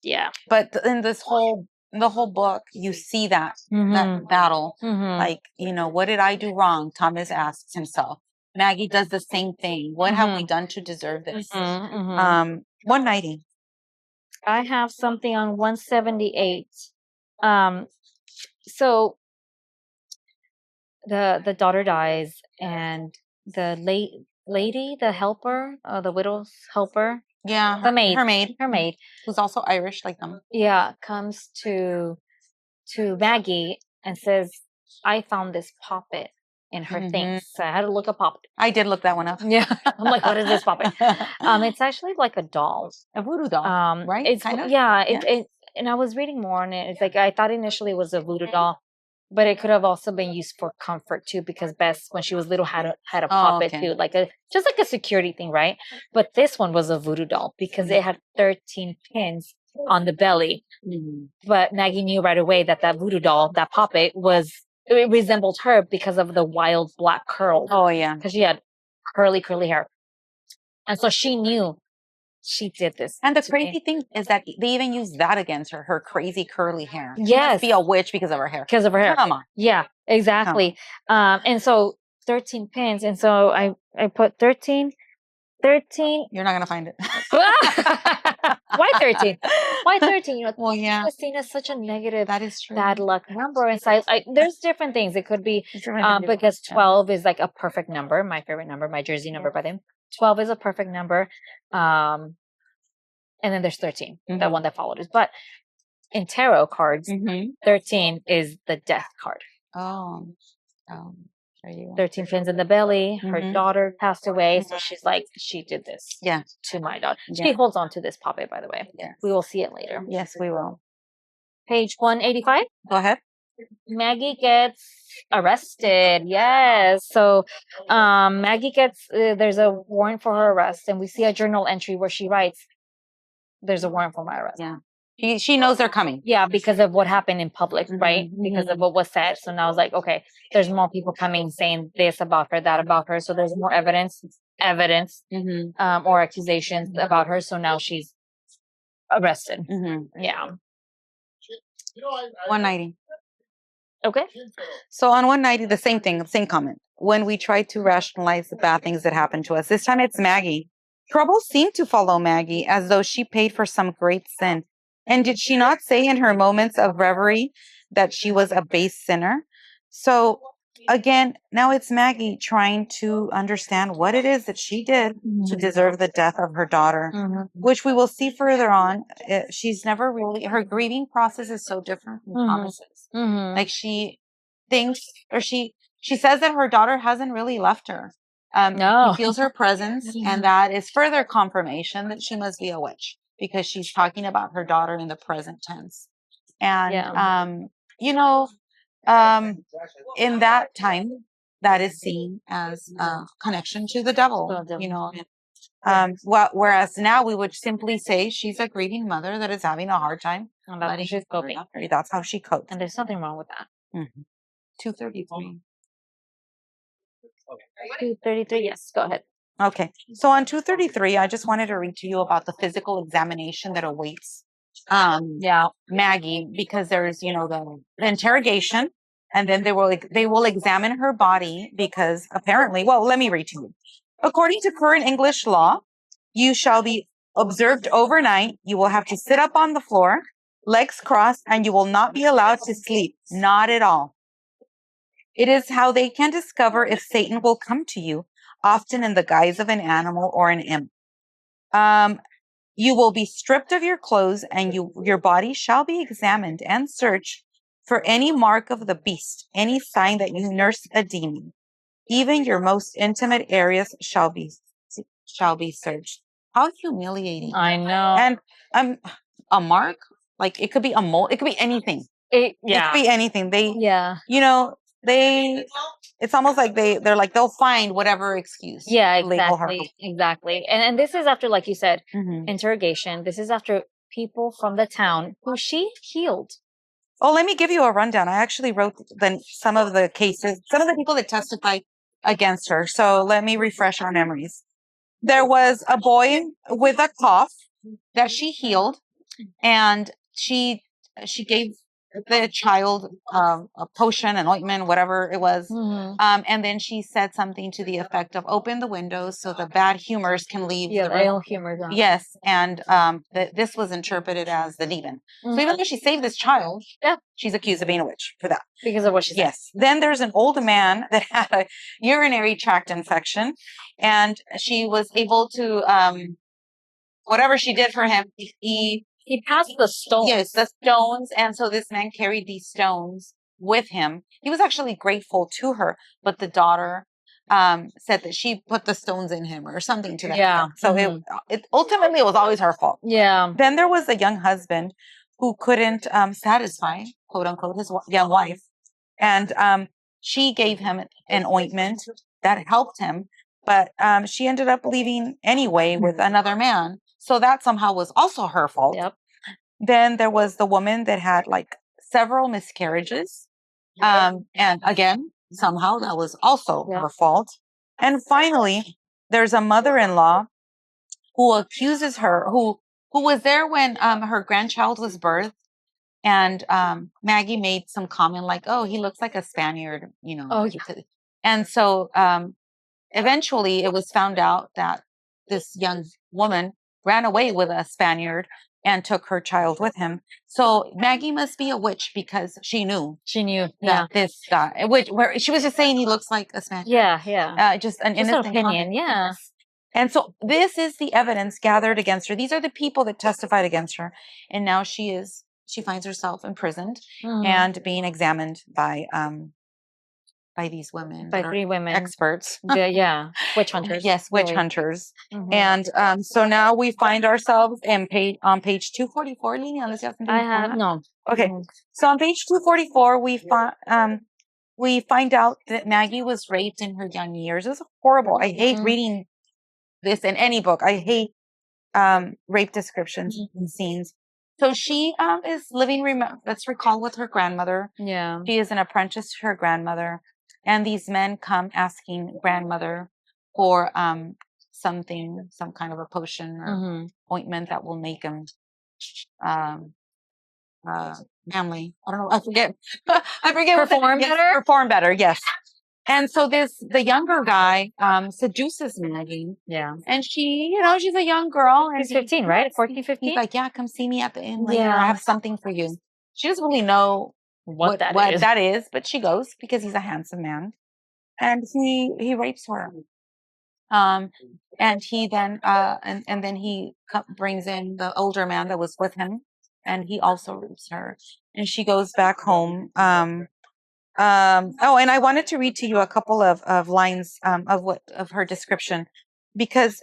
Yeah. But in the whole book, you see that battle. Like, you know, what did I do wrong? Thomas asks himself. Maggie does the same thing. What have we done to deserve this? 190. I have something on 178. So the daughter dies, and the lady, the helper, the widow's helper. Yeah, her maid, who's also Irish like them. Yeah, comes to Maggie and says, "I found this puppet in her things." So I had to look up puppet. I did look that one up. Yeah, I'm like, what is this puppet? It's actually like a doll, a voodoo doll, right? It's kind of and I was reading more on it. It's like I thought initially it was a voodoo doll, but it could have also been used for comfort too, because Bess, when she was little, had a puppet too, just like a security thing, right? But this one was a voodoo doll because it had 13 pins on the belly. But Maggie knew right away that voodoo doll, that puppet, it resembled her because of the wild black curls. Oh yeah, because she had curly hair, and so she knew she did this. And the crazy thing is that they even use that against her crazy curly hair. She must be a witch because of her hair. Come on. Yeah, exactly. And so 13 pins. And so I put 13. You're not going to find it. Why 13? Why 13? You know, well, yeah. It was seen as such a negative, that is true, bad luck number. And so there's different things. It could be because 12 is like a perfect number. My favorite number, my jersey number by them. 12 is a perfect number. And then there's 13, the one that followed us. But in tarot cards, 13 is the death card. Oh. 13 pins in the belly. Her daughter passed away. So she's like, she did this to my daughter. She holds on to this puppet, by the way. Yes. We will see it later. Yes, we will. Page 185. Go ahead. Maggie gets arrested. Yes. So Maggie gets, there's a warrant for her arrest. And we see a journal entry where she writes, there's a warrant for my arrest. Yeah. She knows they're coming. Yeah, because of what happened in public, right? Because of what was said. So now it's like, okay, there's more people coming saying this about her, that about her. So there's more evidence, or accusations about her. So now she's arrested. Yeah. 190. Okay. So on 190, the same thing, same comment. When we try to rationalize the bad things that happened to us, this time it's Maggie. Trouble seemed to follow Maggie as though she paid for some great sin. And did she not say in her moments of reverie that she was a base sinner? So again, now it's Maggie trying to understand what it is that she did to deserve the death of her daughter, which we will see further on. She's never really, her grieving process is so different from Thomas's. Like she thinks, or she says that her daughter hasn't really left her. No. He feels her presence, and that is further confirmation that she must be a witch, because she's talking about her daughter in the present tense. And, in that time, that is seen as a connection to the devil, whereas now we would simply say she's a grieving mother that is having a hard time. And that's how she's coping. That's how she copes. And there's nothing wrong with that. 233. 233, yes, go ahead. Okay, so on 233, I just wanted to read to you about the physical examination that awaits Maggie, because there's, the interrogation, and then they will examine her body, because apparently, well, let me read to you. According to current English law, you shall be observed overnight. You will have to sit up on the floor, legs crossed, and you will not be allowed to sleep. Not at all. It is how they can discover if Satan will come to you, often in the guise of an animal or an imp. You will be stripped of your clothes, and your body shall be examined and searched for any mark of the beast, any sign that you nurse a demon. Even your most intimate areas shall be searched. How humiliating! I know. And a mark, like it could be a mole, it could be anything. It could be anything. It's almost like they're like, they'll find whatever excuse. Yeah, exactly. And this is after, like you said, interrogation. This is after people from the town who she healed. Oh, let me give you a rundown. I actually wrote some of the cases, some of the people that testified against her. So let me refresh our memories. There was a boy with a cough that she healed, and she gave the child a potion, an ointment, whatever it was. And then she said something to the effect of, open the windows so the bad humors can leave. Yeah, the ill humors. Yes. And this was interpreted as the demon. So even though she saved this child, she's accused of being a witch for that. Because of what she said. Yes. Then there's an old man that had a urinary tract infection, and she was able to, whatever she did for him, he passed the stones. Yes, the stones. And so this man carried these stones with him. He was actually grateful to her, but the daughter said that she put the stones in him or something to that effect. So it ultimately, it was always her fault. Yeah. Then there was a young husband who couldn't satisfy, quote unquote, his young wife. And she gave him an ointment that helped him. But she ended up leaving anyway with another man. So that somehow was also her fault. Yep. Then there was the woman that had like several miscarriages. And again, somehow that was also her fault. And finally, there's a mother-in-law who accuses her, who was there when her grandchild was birthed. And Maggie made some comment like, oh, he looks like a Spaniard, Oh, yeah. And so eventually it was found out that this young woman ran away with a Spaniard and took her child with him. So Maggie must be a witch, because she knew. That this guy, where she was just saying he looks like a Spaniard. Yeah. Just an innocent opinion. comment. Yeah. And so this is the evidence gathered against her. These are the people that testified against her. And now she finds herself imprisoned and being examined by these women. By 3 women. Experts. Yeah. Witch hunters. Yes, witch hunters. And so now we find ourselves on page 244. Lina, unless you have something I have, no. Okay. So on page 244, we find out that Maggie was raped in her young years. It was horrible. I hate reading this in any book. I hate rape descriptions and scenes. So she is living, let's recall, with her grandmother. Yeah. She is an apprentice to her grandmother. And these men come asking grandmother for some kind of a potion or ointment that will make them manly. I don't know. I forget. Perform better? Perform better, yes. And so the younger guy seduces Maggie. Yeah. And she, she's a young girl. She's 15, right? 14, 15? He's like, yeah, come see me at the inn later. I have something for you. She doesn't really know what that is, but she goes because he's a handsome man. And he rapes her. And he then and then he brings in the older man that was with him, and he also rapes her. And she goes back home. Oh, and I wanted to read to you a couple of lines of her description, because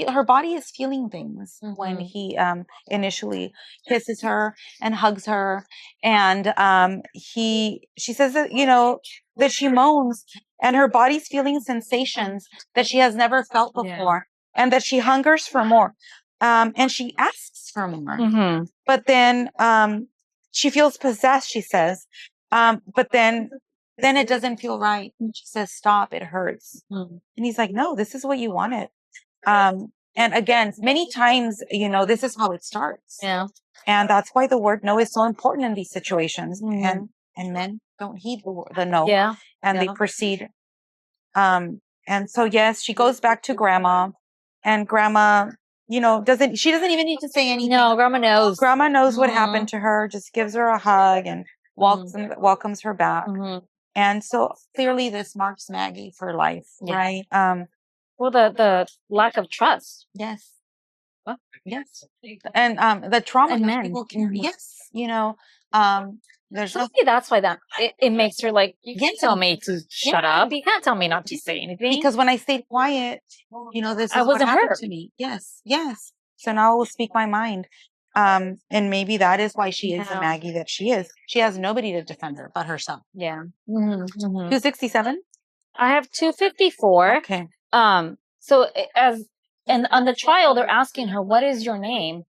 her body is feeling things when he initially kisses her and hugs her, and she says that that she moans, and her body's feeling sensations that she has never felt before, and that she hungers for more, and she asks for more, but then she feels possessed, she says. But then it doesn't feel right. And she says, stop, it hurts. And he's like, no, this is what you wanted. And again, many times, this is how it starts. Yeah. And that's why the word no is so important in these situations. And men don't heed the no. Yeah. And they proceed. And so, yes, she goes back to grandma, and grandma, she doesn't even need to say anything. No, grandma knows. Grandma knows what happened to her, just gives her a hug and welcomes her back. And so clearly this marks Maggie for life, right? Well, the lack of trust. Yes. Well, yes. And the trauma that people carry. Yes. There's that's why it makes her like, you can't tell me to shut up. You can't tell me not to say anything. Because when I stayed quiet, this is what happened to me. Yes. Yes. So now I will speak my mind. And maybe that is why she is the Maggie that she is. She has nobody to defend her but herself. Yeah. 267? I have 254. Okay. So and on the trial, they're asking her, what is your name?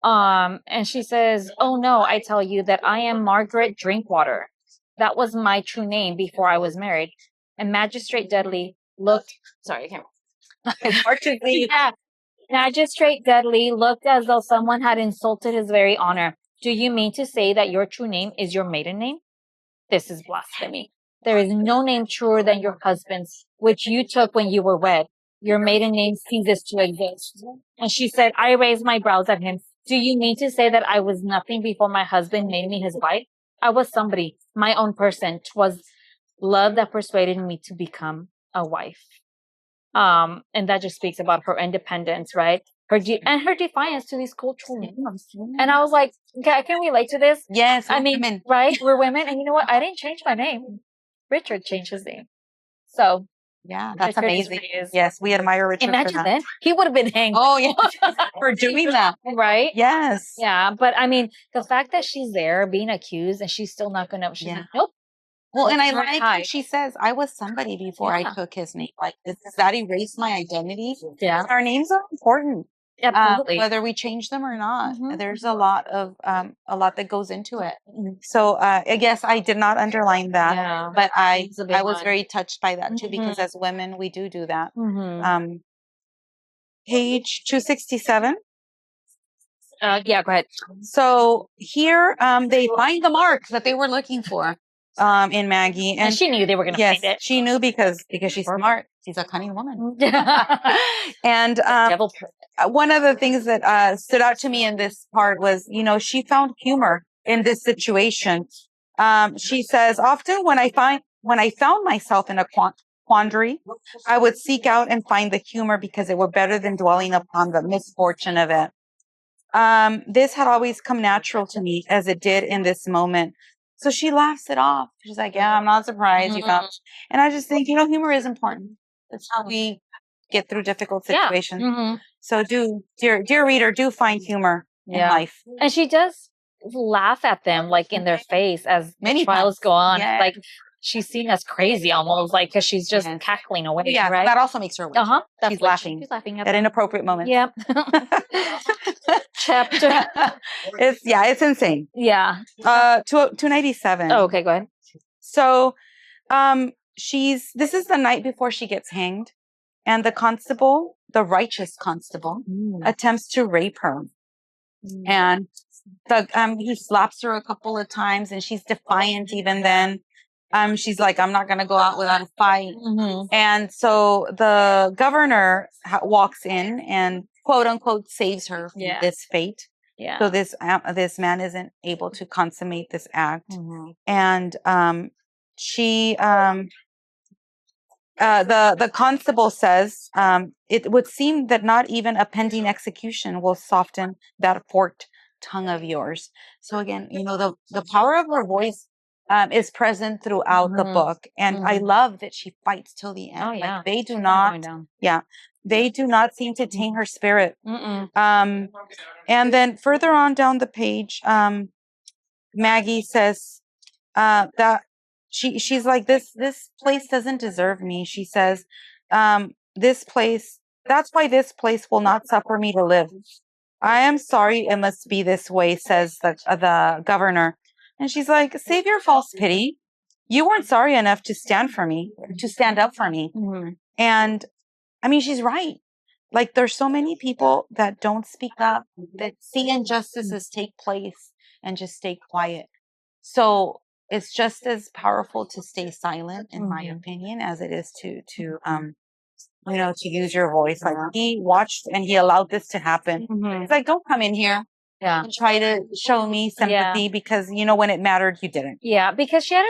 And she says, oh no, I tell you that I am Margaret Drinkwater. That was my true name before I was married. And Magistrate Dudley looked, sorry, I can't. It's hard to see. Yeah. Magistrate Dudley looked as though someone had insulted his very honor. Do you mean to say that your true name is your maiden name? This is blasphemy. There is no name truer than your husband's, which you took when you were wed. Your maiden name ceases to exist. And she said, I raised my brows at him. Do you mean to say that I was nothing before my husband made me his wife? I was somebody, my own person. 'Twas love that persuaded me to become a wife. And that just speaks about her independence, right? Her defiance to these cultural norms. And I was like, okay, I can relate to this. Yes, I mean, women. Right? We're women. And you know what? I didn't change my name. Richard changed his name. So yeah, that's amazing. Yes, we admire Richard. Imagine that. He would have been hanged. Oh, yeah. For doing that. Right? Yes. Yeah. But I mean, the fact that she's there being accused and she's still not going to, she's like, nope. Well, and I like how she says, I was somebody before I took his name. Like, does that erase my identity? Yeah. Our names are important. Absolutely. Whether we change them or not. There's a lot that goes into it. So I guess I did not underline that, but I was very touched by that too, because as women, we do that. Page 267. Yeah, go ahead. So here they find the mark that they were looking for in Maggie. And she knew they were going to find it. She knew because she's smart. She's a cunning woman. And one of the things that stood out to me in this part was, she found humor in this situation. She says, often when I found myself in a quandary, I would seek out and find the humor because it were better than dwelling upon the misfortune of it. This had always come natural to me as it did in this moment. So she laughs it off. She's like, yeah, I'm not surprised you got. And I just think, humor is important. That's how we get through difficult situations. Yeah. So dear reader, do find humor in life. And she does laugh at them like in their face as many trials go on. Yeah. Like she's seen as crazy almost, like because she's just cackling away. Yeah, right? That also makes her witch. She's laughing. She's laughing at inappropriate moments. Yep. Chapter. It's insane. Yeah. 297. Oh, okay, go ahead. So, this is the night before she gets hanged, and the constable, the righteous constable, attempts to rape her, and he slaps her a couple of times, and she's defiant even then. She's like, I'm not going to go out without a fight. And so the governor walks in and quote unquote saves her from this fate. Yeah. So this man isn't able to consummate this act. And the constable says, it would seem that not even a pending execution will soften that forked tongue of yours. So again, the power of her voice is present throughout the book. And I love that she fights till the end. Oh, yeah. Like they do not, they do not seem to tame her spirit. And then further on down the page, Maggie says, that she's like, this place doesn't deserve me. She says, that's why this place will not suffer me to live. I am sorry it must be this way, says the governor. And she's like, save your false pity. You weren't sorry enough to stand up for me. And I mean, she's right. Like, there's so many people that don't speak up, that see injustices take place and just stay quiet. So it's just as powerful to stay silent, in my opinion, as it is to use your voice. Like, he watched and he allowed this to happen. It's like, don't come in here and try to show me sympathy because, when it mattered, you didn't. Yeah, because she had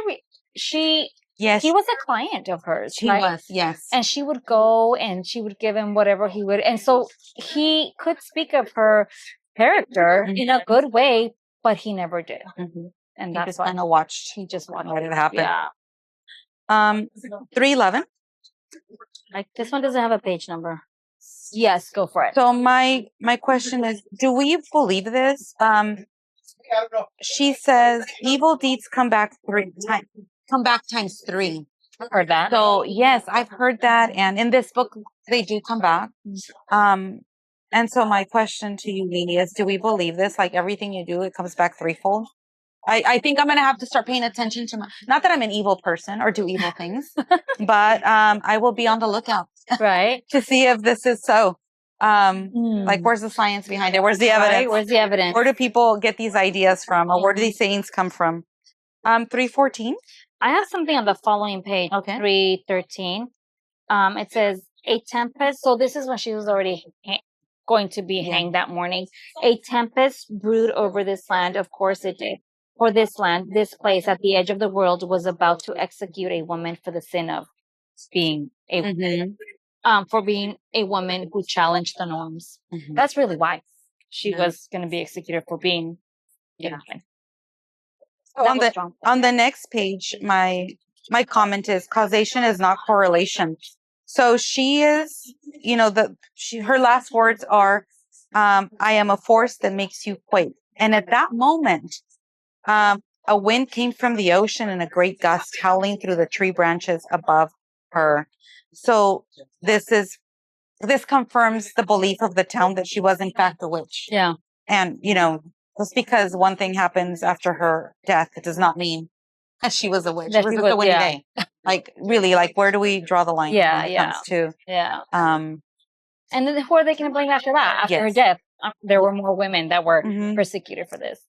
he was a client of hers. She was, yes. And she would go and she would give him whatever he would. And so he could speak of her character in a good way, but he never did. And that's why kind of watched. He just watched what had happened. Yeah. 311. Like, this one doesn't have a page number. Yes, go for it. So my question is, do we believe this? She says evil deeds come back times 3. Heard that? So yes, I've heard that, and in this book they do come back. And so my question to you, Lily, is, do we believe this? Like, everything you do, it comes back threefold? I think I'm going to have to start paying attention to not that I'm an evil person or do evil things, but I will be on the lookout. Right. To see if this is so. Like, where's the science behind it? Where's the evidence? Right, where's the evidence? Where do people get these ideas from? Or where do these sayings come from? 314. I have something on the following page. Okay. 313. It says, a tempest. So this is when she was already going to be hanged that morning. A tempest brewed over this land. Of course it did. For this land, this place at the edge of the world was about to execute a woman for the sin of being for being a woman who challenged the norms. That's really why she was going to be executed, for being a woman. So on the next page, my comment is, causation is not correlation. So she is, her last words are, I am a force that makes you quake. And at that moment, a wind came from the ocean and a great gust howling through the tree branches above her. So this confirms the belief of the town that she was in fact a witch. Yeah. And, just because one thing happens after her death, it does not mean that she was a witch. It was just a windy day. Like, really, like, where do we draw the line when it comes to? Yeah. And then who are they going to blame after that? After her death, there were more women that were persecuted for this.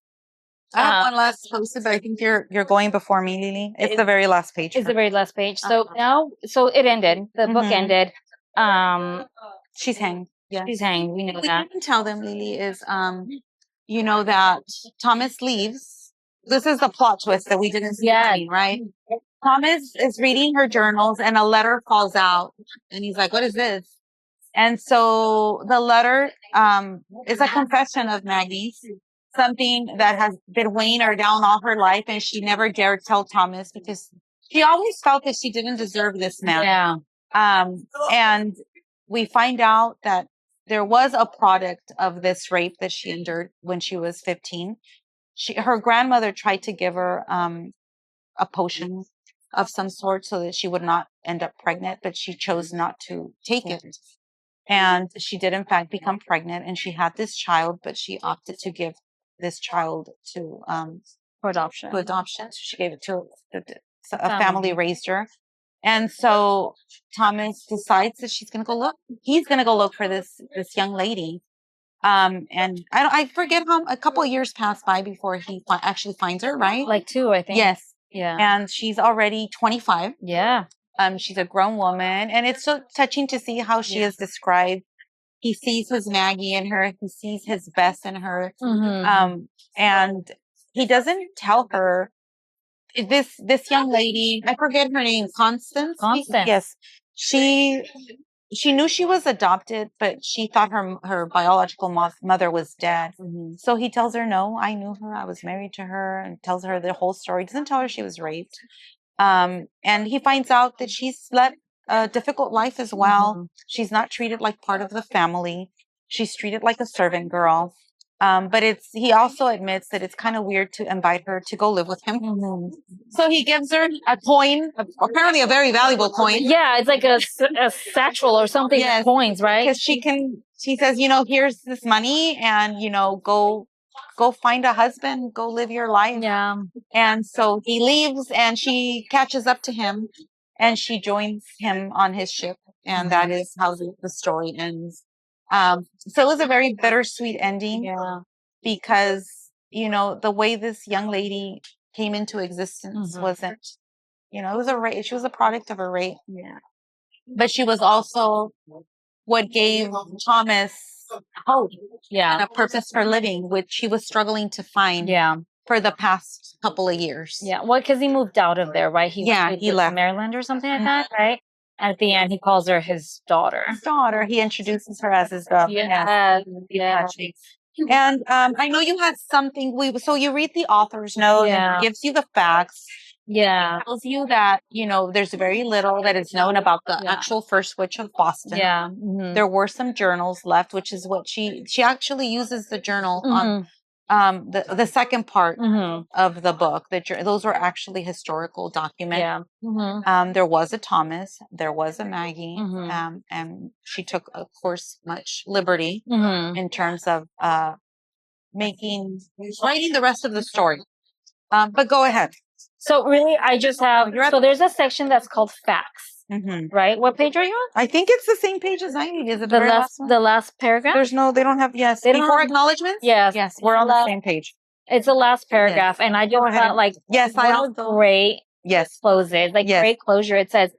I have one last posted, but I think you're going before me, Lily. It's the very last page. It's the very last page. So now, it ended. The book ended. She's hanged. Yeah. She's hanged. We know that. We can tell them, Lily, is that Thomas leaves. This is the plot twist that we didn't see coming, right? Thomas is reading her journals and a letter falls out and he's like, what is this? And so the letter is a confession of Maggie's, something that has been weighing her down all her life. And she never dared tell Thomas because she always felt that she didn't deserve this man. Yeah. And we find out that there was a product of this rape that she endured when she was 15. Her grandmother tried to give her a potion of some sort so that she would not end up pregnant, but she chose not to take it. And she did, in fact, become pregnant, and she had this child, but she opted to give this child to for adoption. To adoption. So she gave it to a family raised her. And so Thomas decides that she's going to go look. He's going to go look for this young lady. And I forget how a couple of years pass by before he actually finds her, right? Like 2, I think. Yes. Yeah. And she's already 25. Yeah. She's a grown woman, and it's so touching to see how she is described. He sees his Maggie in her. He sees his Bess in her. Mm-hmm. And he doesn't tell her this young lady, I forget her name, Constance. Yes. She knew she was adopted, but she thought her biological mother was dead. Mm-hmm. So he tells her, no, I knew her. I was married to her, and tells her the whole story. Doesn't tell her she was raped. And he finds out that she's led a difficult life as well. Mm-hmm. She's not treated like part of the family. She's treated like a servant girl. But he also admits that it's kind of weird to invite her to go live with him. Mm-hmm. So he gives her a coin, apparently a very valuable coin. Yeah, it's like a satchel or something. Yes. Coins, right? Because she says, here's this money, and, go find a husband, go live your life. Yeah. And so he leaves, and she catches up to him, and she joins him on his ship. And that is how the story ends. So it was a very bittersweet ending. Yeah. Because, the way this young lady came into existence wasn't, it was a rape. She was a product of a rape. Yeah. But she was also what gave Thomas hope. Yeah. And a purpose for living, which he was struggling to find. Yeah. For the past couple of years. Yeah. Well, because he moved out of there, right? He left Maryland or something like that, right? At the end, he calls her his daughter. He introduces her as his daughter. Yeah. Yeah. And I know you had something. So you read the author's note, and it gives you the facts. Yeah. It tells you that, there's very little that is known about the actual first witch of Boston. Yeah. Mm-hmm. There were some journals left, which is what she actually uses the journal on the second part of the book. Those were actually historical documents. Yeah. Mm-hmm. There was a Thomas, there was a Maggie, and she took, of course, much liberty in terms of writing the rest of the story. But go ahead. So really, I just have, there's a section that's called facts. Right? What page are you on? I think it's the same page as I need. Is it the last one? The last paragraph? They don't have, before acknowledgements? Yes. We're on the same page. It's the last paragraph. Yes. And I just felt like, great closes, great closure. It says,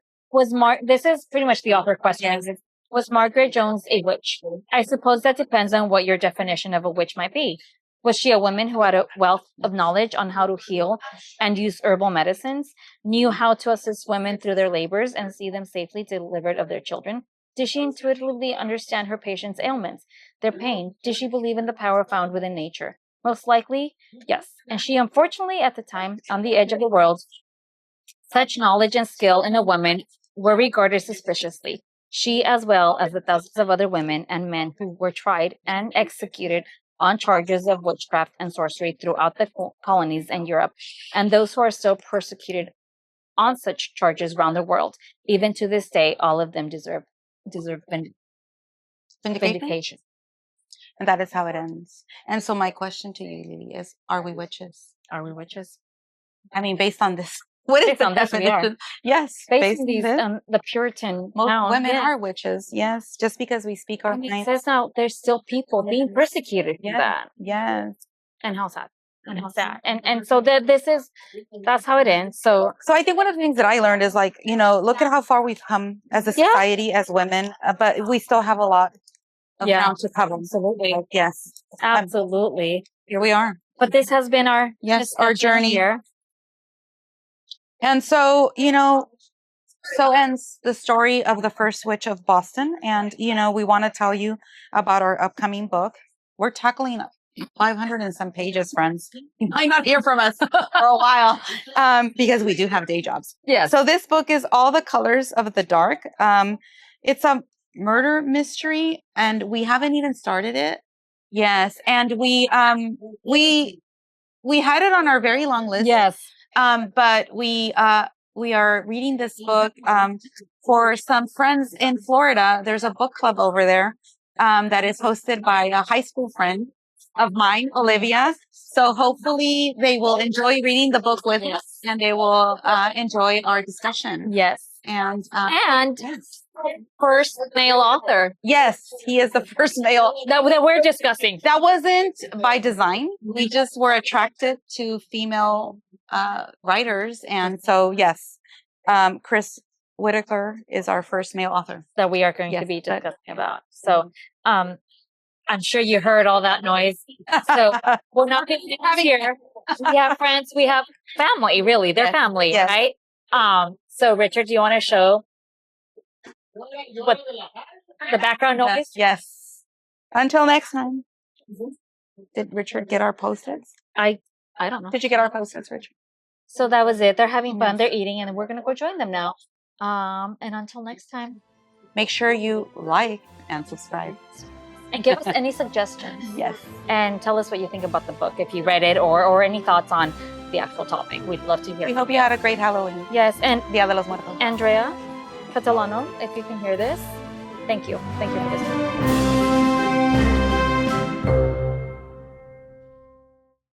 this is pretty much the author question. Yes. Was Margaret Jones a witch? I suppose that depends on what your definition of a witch might be. Was she a woman who had a wealth of knowledge on how to heal and use herbal medicines, knew how to assist women through their labors and see them safely delivered of their children? Did she intuitively understand her patients' ailments, their pain? Did she believe in the power found within nature? Most likely, yes. And she, unfortunately, at the time, on the edge of the world, such knowledge and skill in a woman were regarded suspiciously. She, as well as the thousands of other women and men who were tried and executed on charges of witchcraft and sorcery throughout the colonies and Europe, and those who are still persecuted on such charges around the world. Even to this day, all of them deserve vindication. And that is how it ends. And so my question to you, Lily, is, are we witches? Are we witches? I mean, based on this. What is the definition? Yes. Based on these, the Puritan most women are witches. Yes. Just because we speak our minds. It says now there's still people being persecuted for that. Yes. And how sad. And so that's how it ends. So I think one of the things that I learned is look at how far we've come as a society, as women, but we still have a lot of ground to cover. Absolutely. Yes. Absolutely. Here we are. But this has been our journey here. And so, so ends the story of the first witch of Boston. And, we want to tell you about our upcoming book. We're tackling 500 and some pages, friends. You might not hear from us for a while because we do have day jobs. Yes. So this book is All the Colors of the Dark. It's a murder mystery, and we haven't even started it. Yes. And we had it on our very long list. Yes. But we are reading this book for some friends in Florida. There's a book club over there that is hosted by a high school friend of mine, Olivia. So hopefully they will enjoy reading the book with us, and they will enjoy our discussion. Yes. And yes. First male author. Yes, he is the first male that we're discussing. That wasn't by design. We just were attracted to female writers. And so, yes, Chris Whitaker is our first male author that we are going to be discussing about. So, I'm sure you heard all that noise. So we're not going to have here. We have friends. We have family. Really, they're family, right? So Richard, do you want to show what the background noise? Yes. Until next time. Did Richard get our Post-its? I don't know. Did you get our Post-its, Richard? So that was it. They're having fun. They're eating, and we're going to go join them now. And until next time, make sure you like and subscribe. And give us any suggestions. Yes. And tell us what you think about the book, if you read it, or any thoughts on the actual topic. We'd love to hear. We hope you had a great Halloween. Yes. And Dia de los Muertos. Andrea Catalano, if you can hear this, thank you. Thank you for this.